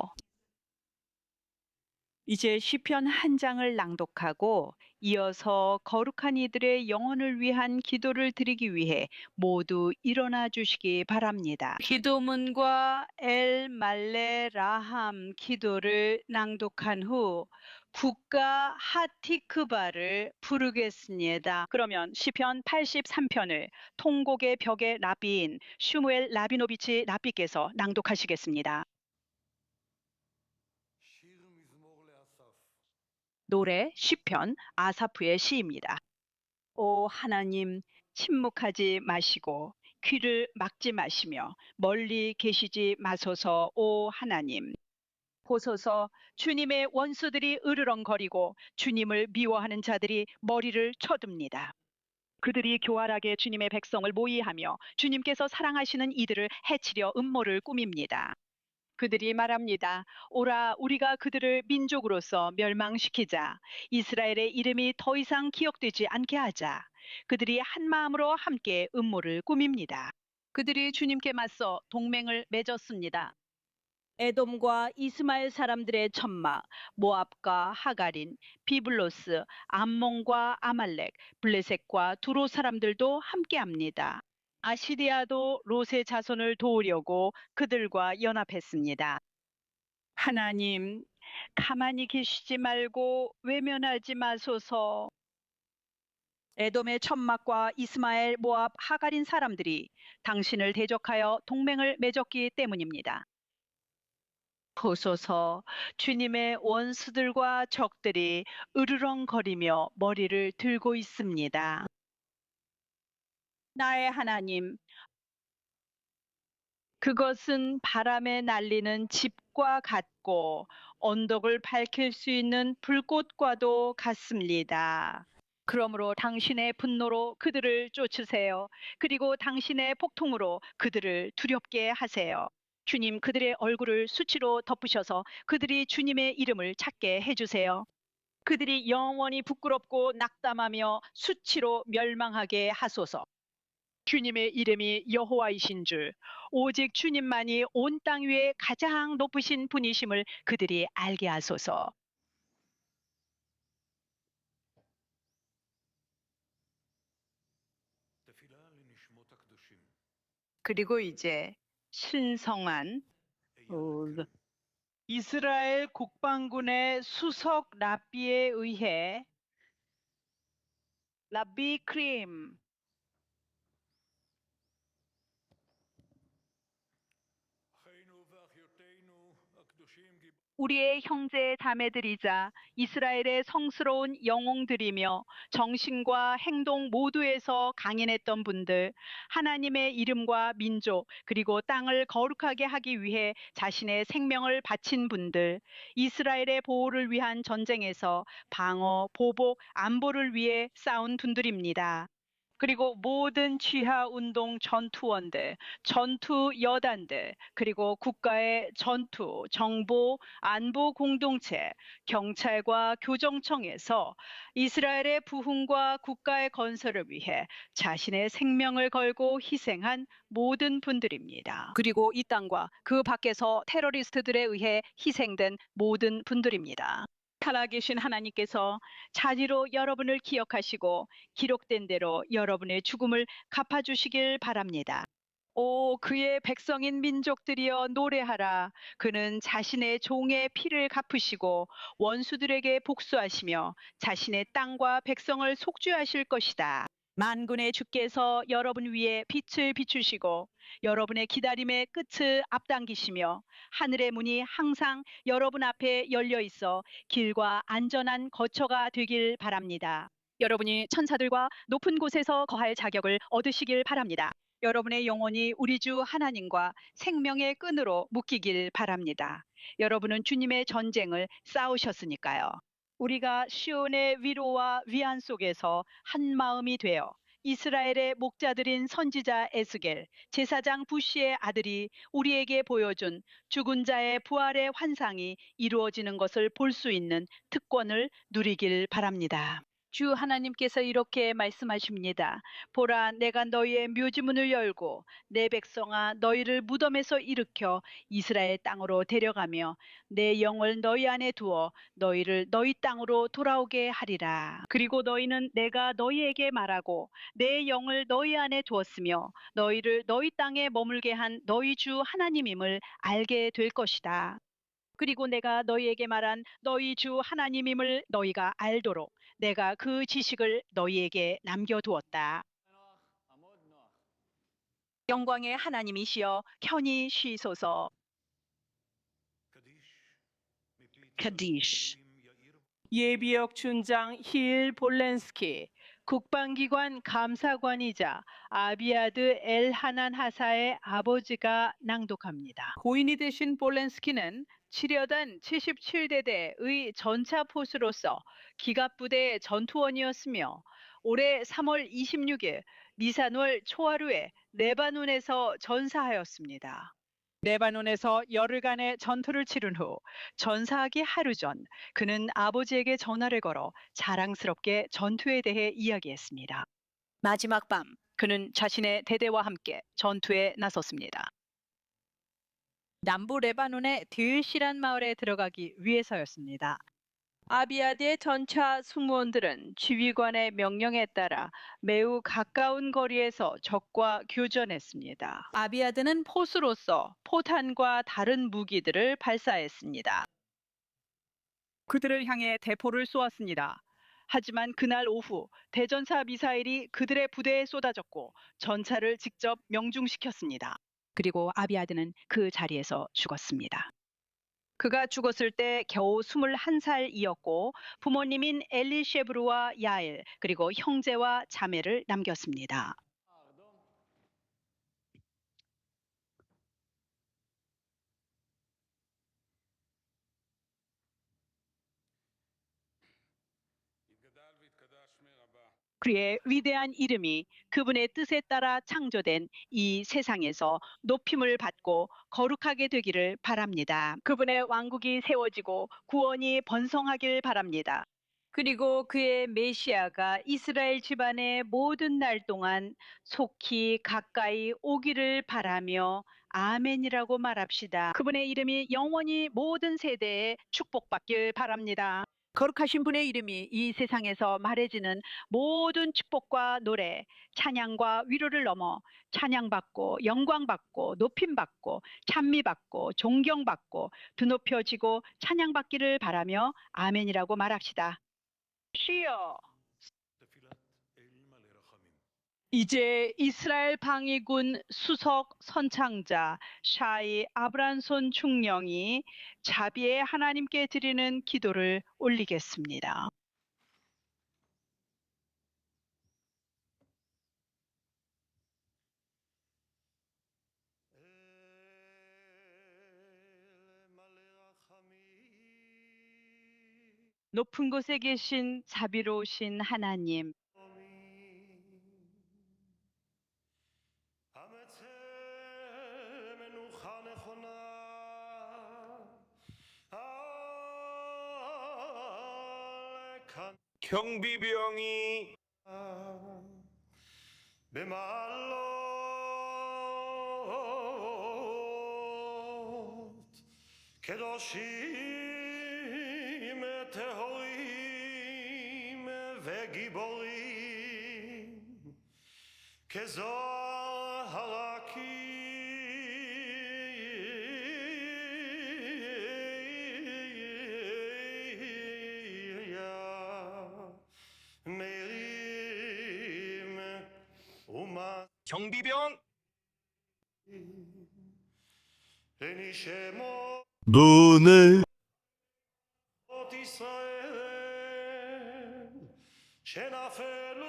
이제 시편 한 장을 낭독하고 이어서 거룩한 이들의 영혼을 위한 기도를 드리기 위해 모두 일어나 주시기 바랍니다. 기도문과 엘 말레 라함 기도를 낭독한 후 국가 하티크바를 부르겠습니다. 그러면 시편 83편을 통곡의 벽의 라비인 슈무엘 라비노비치 라비께서 낭독하시겠습니다. שיר מזמור לאסף. 노래 시편 아사프의 시입니다. 오 하나님 침묵하지 마시고 귀를 막지 마시며 멀리 계시지 마소서. 오 하나님 보소서. 주님의 원수들이 으르렁거리고 주님을 미워하는 자들이 머리를 쳐듭니다. 그들이 교활하게 주님의 백성을 모의하며 주님께서 사랑하시는 이들을 해치려 음모를 꾸밉니다. 그들이 말합니다. 오라 우리가 그들을 민족으로서 멸망시키자. 이스라엘의 이름이 더 이상 기억되지 않게 하자. 그들이 한 마음으로 함께 음모를 꾸밉니다. 그들이 주님께 맞서 동맹을 맺었습니다. 에돔과 이스마엘 사람들의 천마, 모압과 하가린, 비블로스, 암몬과 아말렉, 블레셋과 두로 사람들도 함께합니다. 아시리아도 롯의 자손을 도우려고 그들과 연합했습니다. 하나님, 가만히 계시지 말고 외면하지 마소서. 에돔의 천막과 이스마엘, 모압, 하가린 사람들이 당신을 대적하여 동맹을 맺었기 때문입니다. 보소서. 주님의 원수들과 적들이 으르렁거리며 머리를 들고 있습니다. 나의 하나님, 그것은 바람에 날리는 집과 같고 언덕을 밝힐 수 있는 불꽃과도 같습니다. 그러므로 당신의 분노로 그들을 쫓으세요. 그리고 당신의 폭통으로 그들을 두렵게 하세요. 주님, 그들의 얼굴을 수치로 덮으셔서 그들이 주님의 이름을 찾게 해주세요. 그들이 영원히 부끄럽고 낙담하며 수치로 멸망하게 하소서. 주님의 이름이 여호와이신 줄, 오직 주님만이 온 땅 위에 가장 높으신 분이심을 그들이 알게 하소서. השמות הקדושים. 그리고 이제 신성한 Old. 이스라엘 국방군의 수석 랍비에 의해 랍비 크림 אחינו ואחיותינו הקדושים 우리의 형제 자매들이자 이스라엘의 성스러운 영웅들이며 정신과 행동 모두에서 강인했던 분들, 하나님의 이름과 민족 그리고 땅을 거룩하게 하기 위해 자신의 생명을 바친 분들, 이스라엘의 보호를 위한 전쟁에서 방어, 보복, 안보를 위해 싸운 분들입니다. 그리고 모든 지하 운동 전투원들, 전투 여단들, 그리고 국가의 전투, 정보, 안보 공동체, 경찰과 교정청에서 이스라엘의 부흥과 국가의 건설을 위해 자신의 생명을 걸고 희생한 모든 분들입니다. 그리고 이 땅과 그 밖에서 테러리스트들에 의해 희생된 모든 분들입니다. 살아계신 하나님께서 자지로 여러분을 기억하시고 기록된 대로 여러분의 죽음을 갚아주시길 바랍니다. 오, 그의 백성인 민족들이여 노래하라. 그는 자신의 종의 피를 갚으시고 원수들에게 복수하시며 자신의 땅과 백성을 속죄하실 것이다. 만군의 주께서 여러분 위에 빛을 비추시고 여러분의 기다림의 끝을 앞당기시며 하늘의 문이 항상 여러분 앞에 열려 있어 길과 안전한 거처가 되길 바랍니다. 여러분이 천사들과 높은 곳에서 거할 자격을 얻으시길 바랍니다. 여러분의 영혼이 우리 주 하나님과 생명의 끈으로 묶이길 바랍니다. 여러분은 주님의 전쟁을 싸우셨으니까요. 우리가 시온의 위로와 위안 속에서 한 마음이 되어 이스라엘의 목자들인 선지자 에스겔, 제사장 부시의 아들이 우리에게 보여준 죽은 자의 부활의 환상이 이루어지는 것을 볼 수 있는 특권을 누리길 바랍니다. 주 하나님께서 이렇게 말씀하십니다. 보라, 내가 너희의 묘지문을 열고 내 백성아 너희를 무덤에서 일으켜 이스라엘 땅으로 데려가며 내 영을 너희 안에 두어 너희를 너희 땅으로 돌아오게 하리라. 그리고 너희는 내가 너희에게 말하고 내 영을 너희 안에 두었으며 너희를 너희 땅에 머물게 한 너희 주 하나님임을 알게 될 것이다. 그리고 내가 너희에게 말한 너희 주 하나님임을 너희가 알도록 내가 그 지식을 너희에게 남겨두었다. 영광의 하나님이시여 편히 쉬소서. 카디쉬. יאיר 예비역 춘장 힐 볼렌스키, 국방기관 감사관이자 아비아드 엘하난 하사의 아버지가 낭독합니다. 고인이 되신 볼렌스키는 치려단 77대대의 전차포수로서 기갑부대 전투원이었으며 올해 3월 26일 니산월 초하루에 레바논에서 전사하였습니다. 레바논에서 열흘간의 전투를 치른 후 전사하기 하루 전 그는 아버지에게 전화를 걸어 자랑스럽게 전투에 대해 이야기했습니다. 마지막 밤 그는 자신의 대대와 함께 전투에 나섰습니다. 남부 레바논의 드일시란 마을에 들어가기 위해서였습니다. 아비아드의 전차 승무원들은 지휘관의 명령에 따라 매우 가까운 거리에서 적과 교전했습니다. 아비아드는 포수로서 포탄과 다른 무기들을 발사했습니다. 그들을 향해 대포를 쏘았습니다. 하지만 그날 오후 대전차 미사일이 그들의 부대에 쏟아졌고 전차를 직접 명중시켰습니다. 그리고 아비아드는 그 자리에서 죽었습니다. 그가 죽었을 때 겨우 21살이었고 부모님인 엘리셰브루와 야엘 그리고 형제와 자매를 남겼습니다. 그의 위대한 이름이 그분의 뜻에 따라 창조된 이 세상에서 높임을 받고 거룩하게 되기를 바랍니다. 그분의 왕국이 세워지고 구원이 번성하길 바랍니다. 그리고 그의 메시아가 이스라엘 집안의 모든 날 동안 속히 가까이 오기를 바라며 아멘이라고 말합시다. 그분의 이름이 영원히 모든 세대에 축복받길 바랍니다. 거룩하신 분의 이름이 이 세상에서 말해지는 모든 축복과 노래, 찬양과 위로를 넘어 찬양받고 영광받고 높임받고 찬미받고 존경받고 드높여지고 찬양받기를 바라며 아멘이라고 말합시다. 주여, תפילת אל מלא רחמים. 이제 이스라엘 방위군 수석 선창자 샤이 아브란손 중령이 자비의 하나님께 드리는 기도를 올리겠습니다. אל מלא רחמים. 높은 곳에 계신 자비로우신 하나님, המצא מנוחה נכונה לכאן 경비병이 במעלות קדושים טהורים וגיבורים כזוהר הקריה מרים ומה 경비병 לנשמות 너네 ישראל שנפלו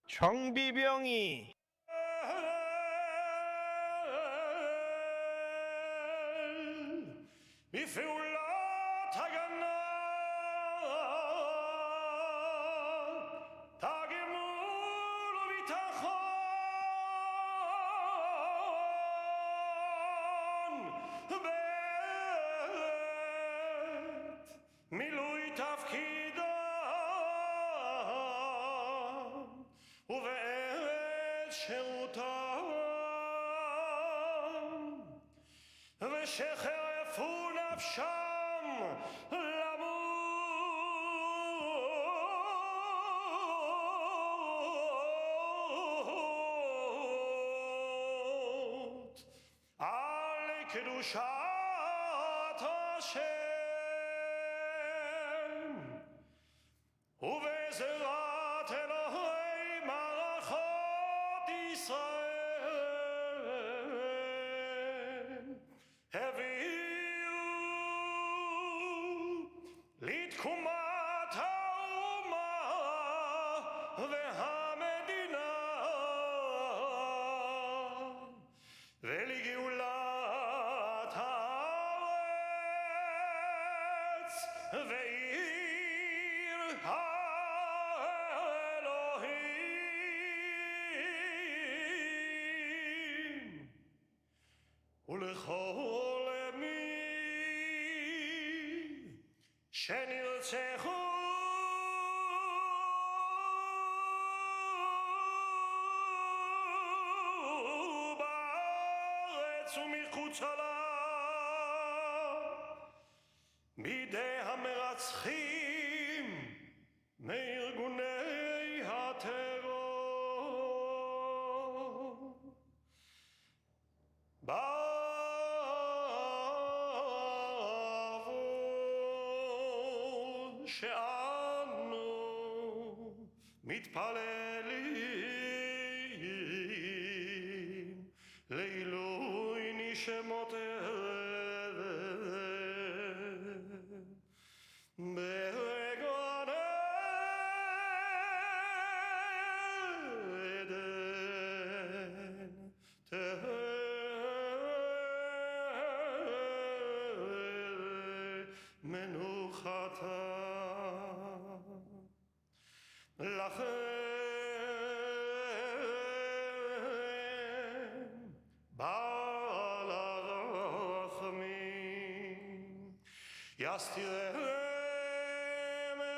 경비병이 מפעולת הגנה תגמול וביטחון בעת מילוי תפקידם ובעת שירותם ושחרפו נפשם למות על קדושת השם ובעזרת אלוהי מערכות ישראל הביאו לתקומת האומה והמדינה ולגאולת הארץ ועיר האלוהים ולכל מי שנרצחו בארץ ומחוצה לה בידי המרצחים מארגוני הטרור. בעבור שאנו מתפללים לעילוי נשמותיהם בגן עדן תהא מנוחתה לכם בעל הרחמים יסתירם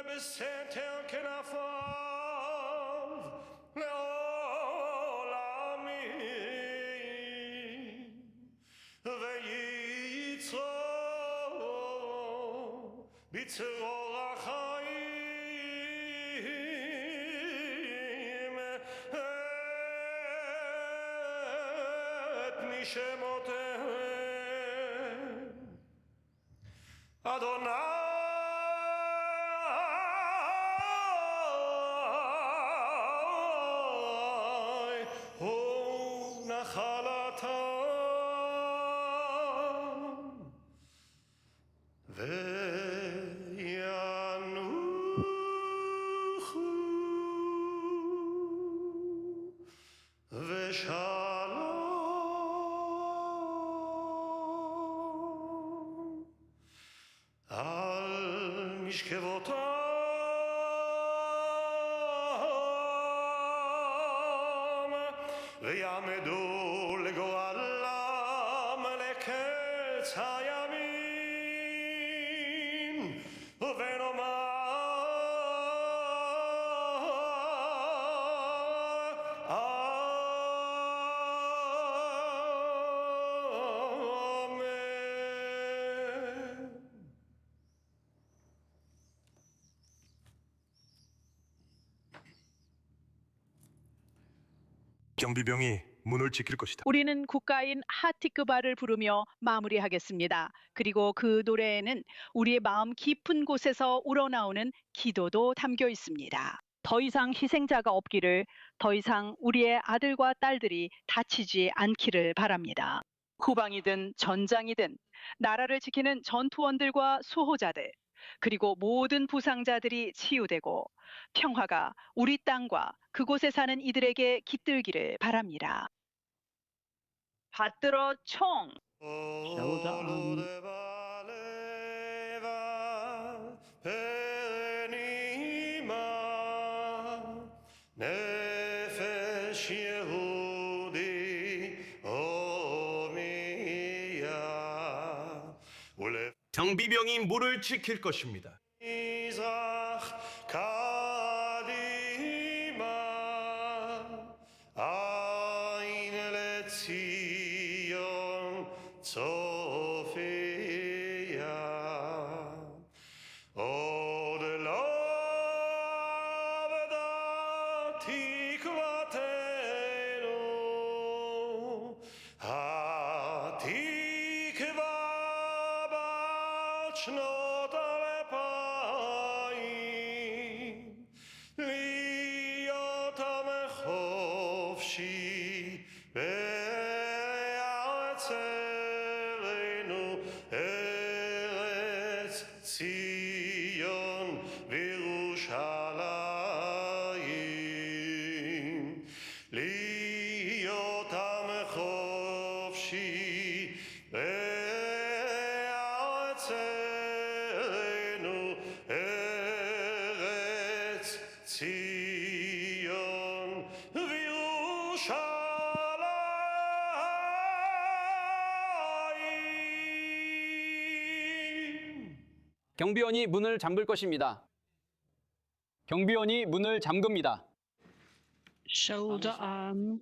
בסתר כנפיו לעולמים וייצור בצרור החיים את מי שמותיהם אדוני הוא נחלתם וינוחו ושלום על משכבותם ויעמדו לגורלם לקץ הימים ונאמר 아멘. 경비병이 문을 지킬 것이다. 우리는 국가인 하티크바를 부르며 마무리하겠습니다. 그리고 그 노래에는 우리의 마음 깊은 곳에서 우러나오는 기도도 담겨 있습니다. 더 이상 희생자가 없기를, 더 이상 우리의 아들과 딸들이 다치지 않기를 바랍니다. 후방이든 전장이든 나라를 지키는 전투원들과 수호자들, 그리고 모든 부상자들이 치유되고 평화가 우리 땅과 그곳에 사는 이들에게 깃들기를 바랍니다. 받들어 총! 경비병이 문을 지킬 것입니다. שנות אלפיים להיות עם חופשי בארצנו ארץ ציון וירושלים להיות עם חופשי ציון וירושלים. 경비원이 문을 잠글 것입니다. 경비원이 문을 잠급니다. Shoulder arm.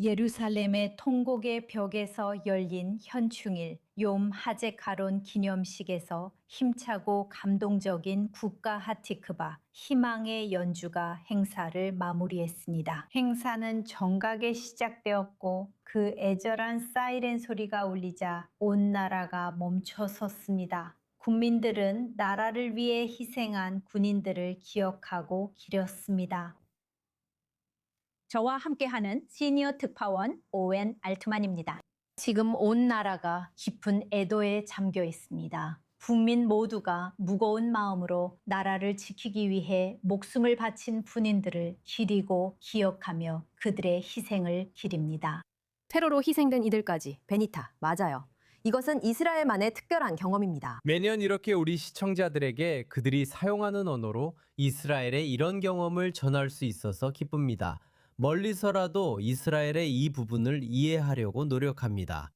예루살렘의 통곡의 벽에서 열린 현충일 욤 하제카론 기념식에서 힘차고 감동적인 국가 하티크바 희망의 연주가 행사를 마무리했습니다. 행사는 정각에 시작되었고 그 애절한 사이렌 소리가 울리자 온 나라가 멈춰섰습니다. 국민들은 나라를 위해 희생한 군인들을 기억하고 기렸습니다. 저와 함께하는 시니어 특파원 오웬 알트만입니다. 지금 온 나라가 깊은 애도에 잠겨 있습니다. 국민 모두가 무거운 마음으로 나라를 지키기 위해 목숨을 바친 군인들을 기리고 기억하며 그들의 희생을 기립니다. 테러로 희생된 이들까지 베니타, 맞아요. 이것은 이스라엘만의 특별한 경험입니다. 매년 이렇게 우리 시청자들에게 그들이 사용하는 언어로 이스라엘의 이런 경험을 전할 수 있어서 기쁩니다. 멀리서라도 이스라엘의 이 부분을 이해하려고 노력합니다.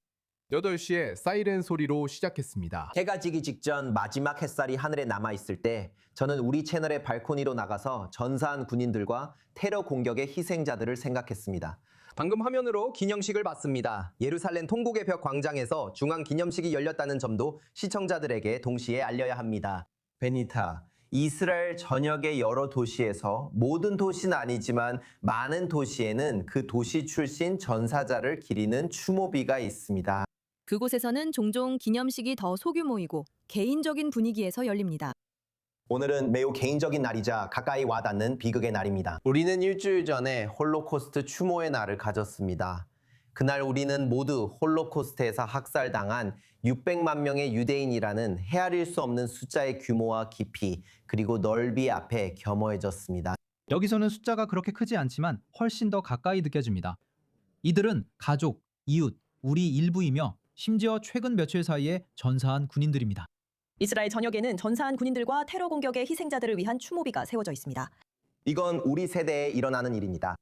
8시에 사이렌 소리로 시작했습니다. 해가 지기 직전 마지막 햇살이 하늘에 남아있을 때 저는 우리 채널의 발코니로 나가서 전사한 군인들과 테러 공격의 희생자들을 생각했습니다. 방금 화면으로 기념식을 봤습니다. 예루살렘 통곡의 벽 광장에서 중앙 기념식이 열렸다는 점도 시청자들에게 동시에 알려야 합니다. 베니타, 이스라엘 전역의 여러 도시에서 모든 도시는 아니지만 많은 도시에는 그 도시 출신 전사자를 기리는 추모비가 있습니다. 그곳에서는 종종 기념식이 더 소규모이고 개인적인 분위기에서 열립니다. 오늘은 매우 개인적인 날이자 가까이 와닿는 비극의 날입니다. 우리는 일주일 전에 홀로코스트 추모의 날을 가졌습니다. 그날 우리는 모두 홀로코스트에서 학살당한 600만 명의 유대인이라는 헤아릴 수 없는 숫자의 규모와 깊이 그리고 넓이 앞에 겸허해졌습니다. 여기서는 숫자가 그렇게 크지 않지만 훨씬 더 가까이 느껴집니다. 이들은 가족, 이웃, 우리 일부이며 심지어 최근 며칠 사이에 전사한 군인들입니다. 이스라엘 전역에는 전사한 군인들과 테러 공격의 희생자들을 위한 추모비가 세워져 있습니다. 이건 우리 세대에 일어나는 일입니다.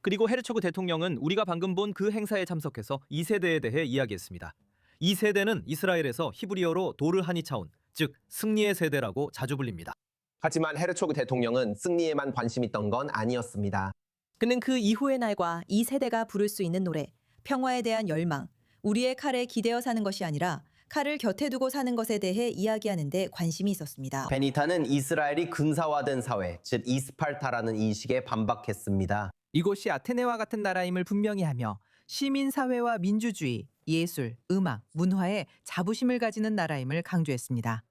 그리고 헤르초그 대통령은 우리가 방금 본 그 행사에 참석해서 이 세대에 대해 이야기했습니다. 이 세대는 이스라엘에서 히브리어로 도르 하니차온, 즉 승리의 세대라고 자주 불립니다. 하지만 헤르초그 대통령은 승리에만 관심 있던 건 아니었습니다. 그는 그 이후의 날과 이 세대가 부를 수 있는 노래, 평화에 대한 열망, 우리의 칼에 기대어 사는 것이 아니라 칼을 곁에 두고 사는 것에 대해 이야기하는 데 관심이 있었습니다. 베니타는 이스라엘이 군사화된 사회, 즉 이스파르타라는 인식에 반박했습니다. 이곳이 아테네와 같은 나라임을 분명히 하며 시민사회와 민주주의, 예술, 음악, 문화에 자부심을 가지는 나라임을 강조했습니다.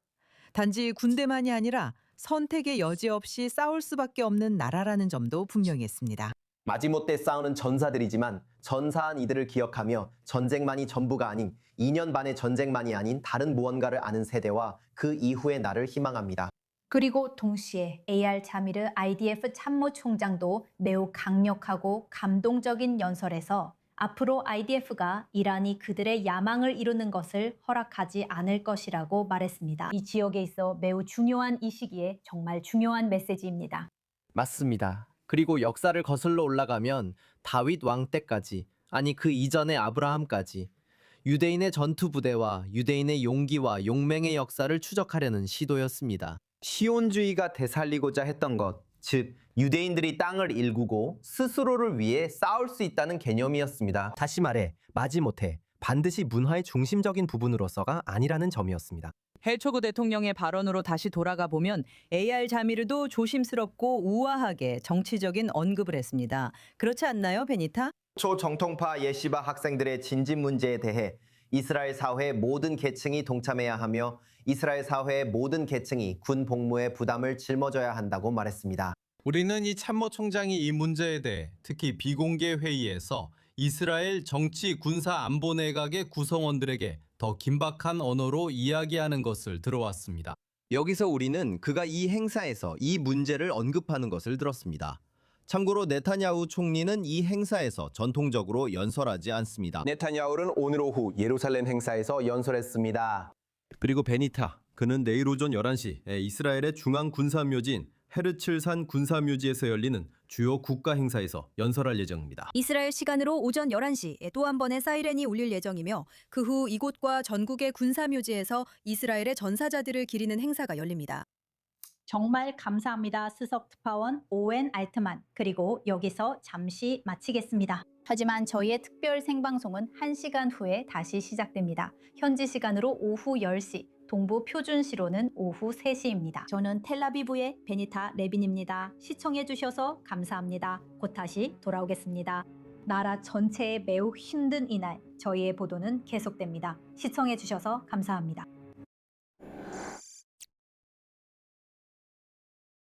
단지 군대만이 아니라 선택의 여지 없이 싸울 수밖에 없는 나라라는 점도 분명히 했습니다. 마지못해 싸우는 전사들이지만 전사한 이들을 기억하며 전쟁만이 전부가 아닌 2년 반의 전쟁만이 아닌 다른 무언가를 아는 세대와 그 이후의 날을 희망합니다. 그리고 동시에 AR 자미르 IDF 참모총장도 매우 강력하고 감동적인 연설에서 앞으로 IDF가 이란이 그들의 야망을 이루는 것을 허락하지 않을 것이라고 말했습니다. 이 지역에 있어 매우 중요한 이 시기에 정말 중요한 메시지입니다. 맞습니다. 그리고 역사를 거슬러 올라가면 다윗 왕 때까지, 아니 그 이전의 아브라함까지 유대인의 전투 부대와 유대인의 용기와 용맹의 역사를 추적하려는 시도였습니다. 시온주의가 되살리고자 했던 것, 즉 유대인들이 땅을 일구고 스스로를 위해 싸울 수 있다는 개념이었습니다. 다시 말해 마지못해 반드시 문화의 중심적인 부분으로서가 아니라는 점이었습니다. 헤르초그 대통령의 발언으로 다시 돌아가 보면 AR 자미르도 조심스럽고 우아하게 정치적인 언급을 했습니다. 그렇지 않나요, 베니타? 초정통파 예시바 학생들의 진진 문제에 대해 이스라엘 사회의 모든 계층이 동참해야 하며 이스라엘 사회의 모든 계층이 군 복무의 부담을 짊어져야 한다고 말했습니다. 우리는 이 참모총장이 이 문제에 대해 특히 비공개 회의에서 이스라엘 정치 군사 안보 내각의 구성원들에게 더 긴박한 언어로 이야기하는 것을 들어왔습니다. 여기서 우리는 그가 이 행사에서 이 문제를 언급하는 것을 들었습니다. 참고로 네타냐후 총리는 이 행사에서 전통적으로 연설하지 않습니다. 네타냐후는 오늘 오후 예루살렘 행사에서 연설했습니다. 그리고 베니타, 그는 내일 오전 11시에 이스라엘의 중앙 군사묘지인 헤르칠산 군사묘지에서 열리는 주요 국가 행사에서 연설할 예정입니다. 이스라엘 시간으로 오전 11시 또 한 번의 사이렌이 울릴 예정이며 그 후 이곳과 전국의 군사묘지에서 이스라엘의 전사자들을 기리는 행사가 열립니다. 정말 감사합니다. 수석 특파원 오웬 알트만. 그리고 여기서 잠시 마치겠습니다. 하지만 저희의 특별 생방송은 1시간 후에 다시 시작됩니다. 현지 시간으로 오후 10시, 동부 표준시로는 오후 3시입니다. 저는 텔라비브의 베니타 레빈입니다. 시청해주셔서 감사합니다. 곧 다시 돌아오겠습니다. 나라 전체에 매우 힘든 이날, 저희의 보도는 계속됩니다. 시청해주셔서 감사합니다.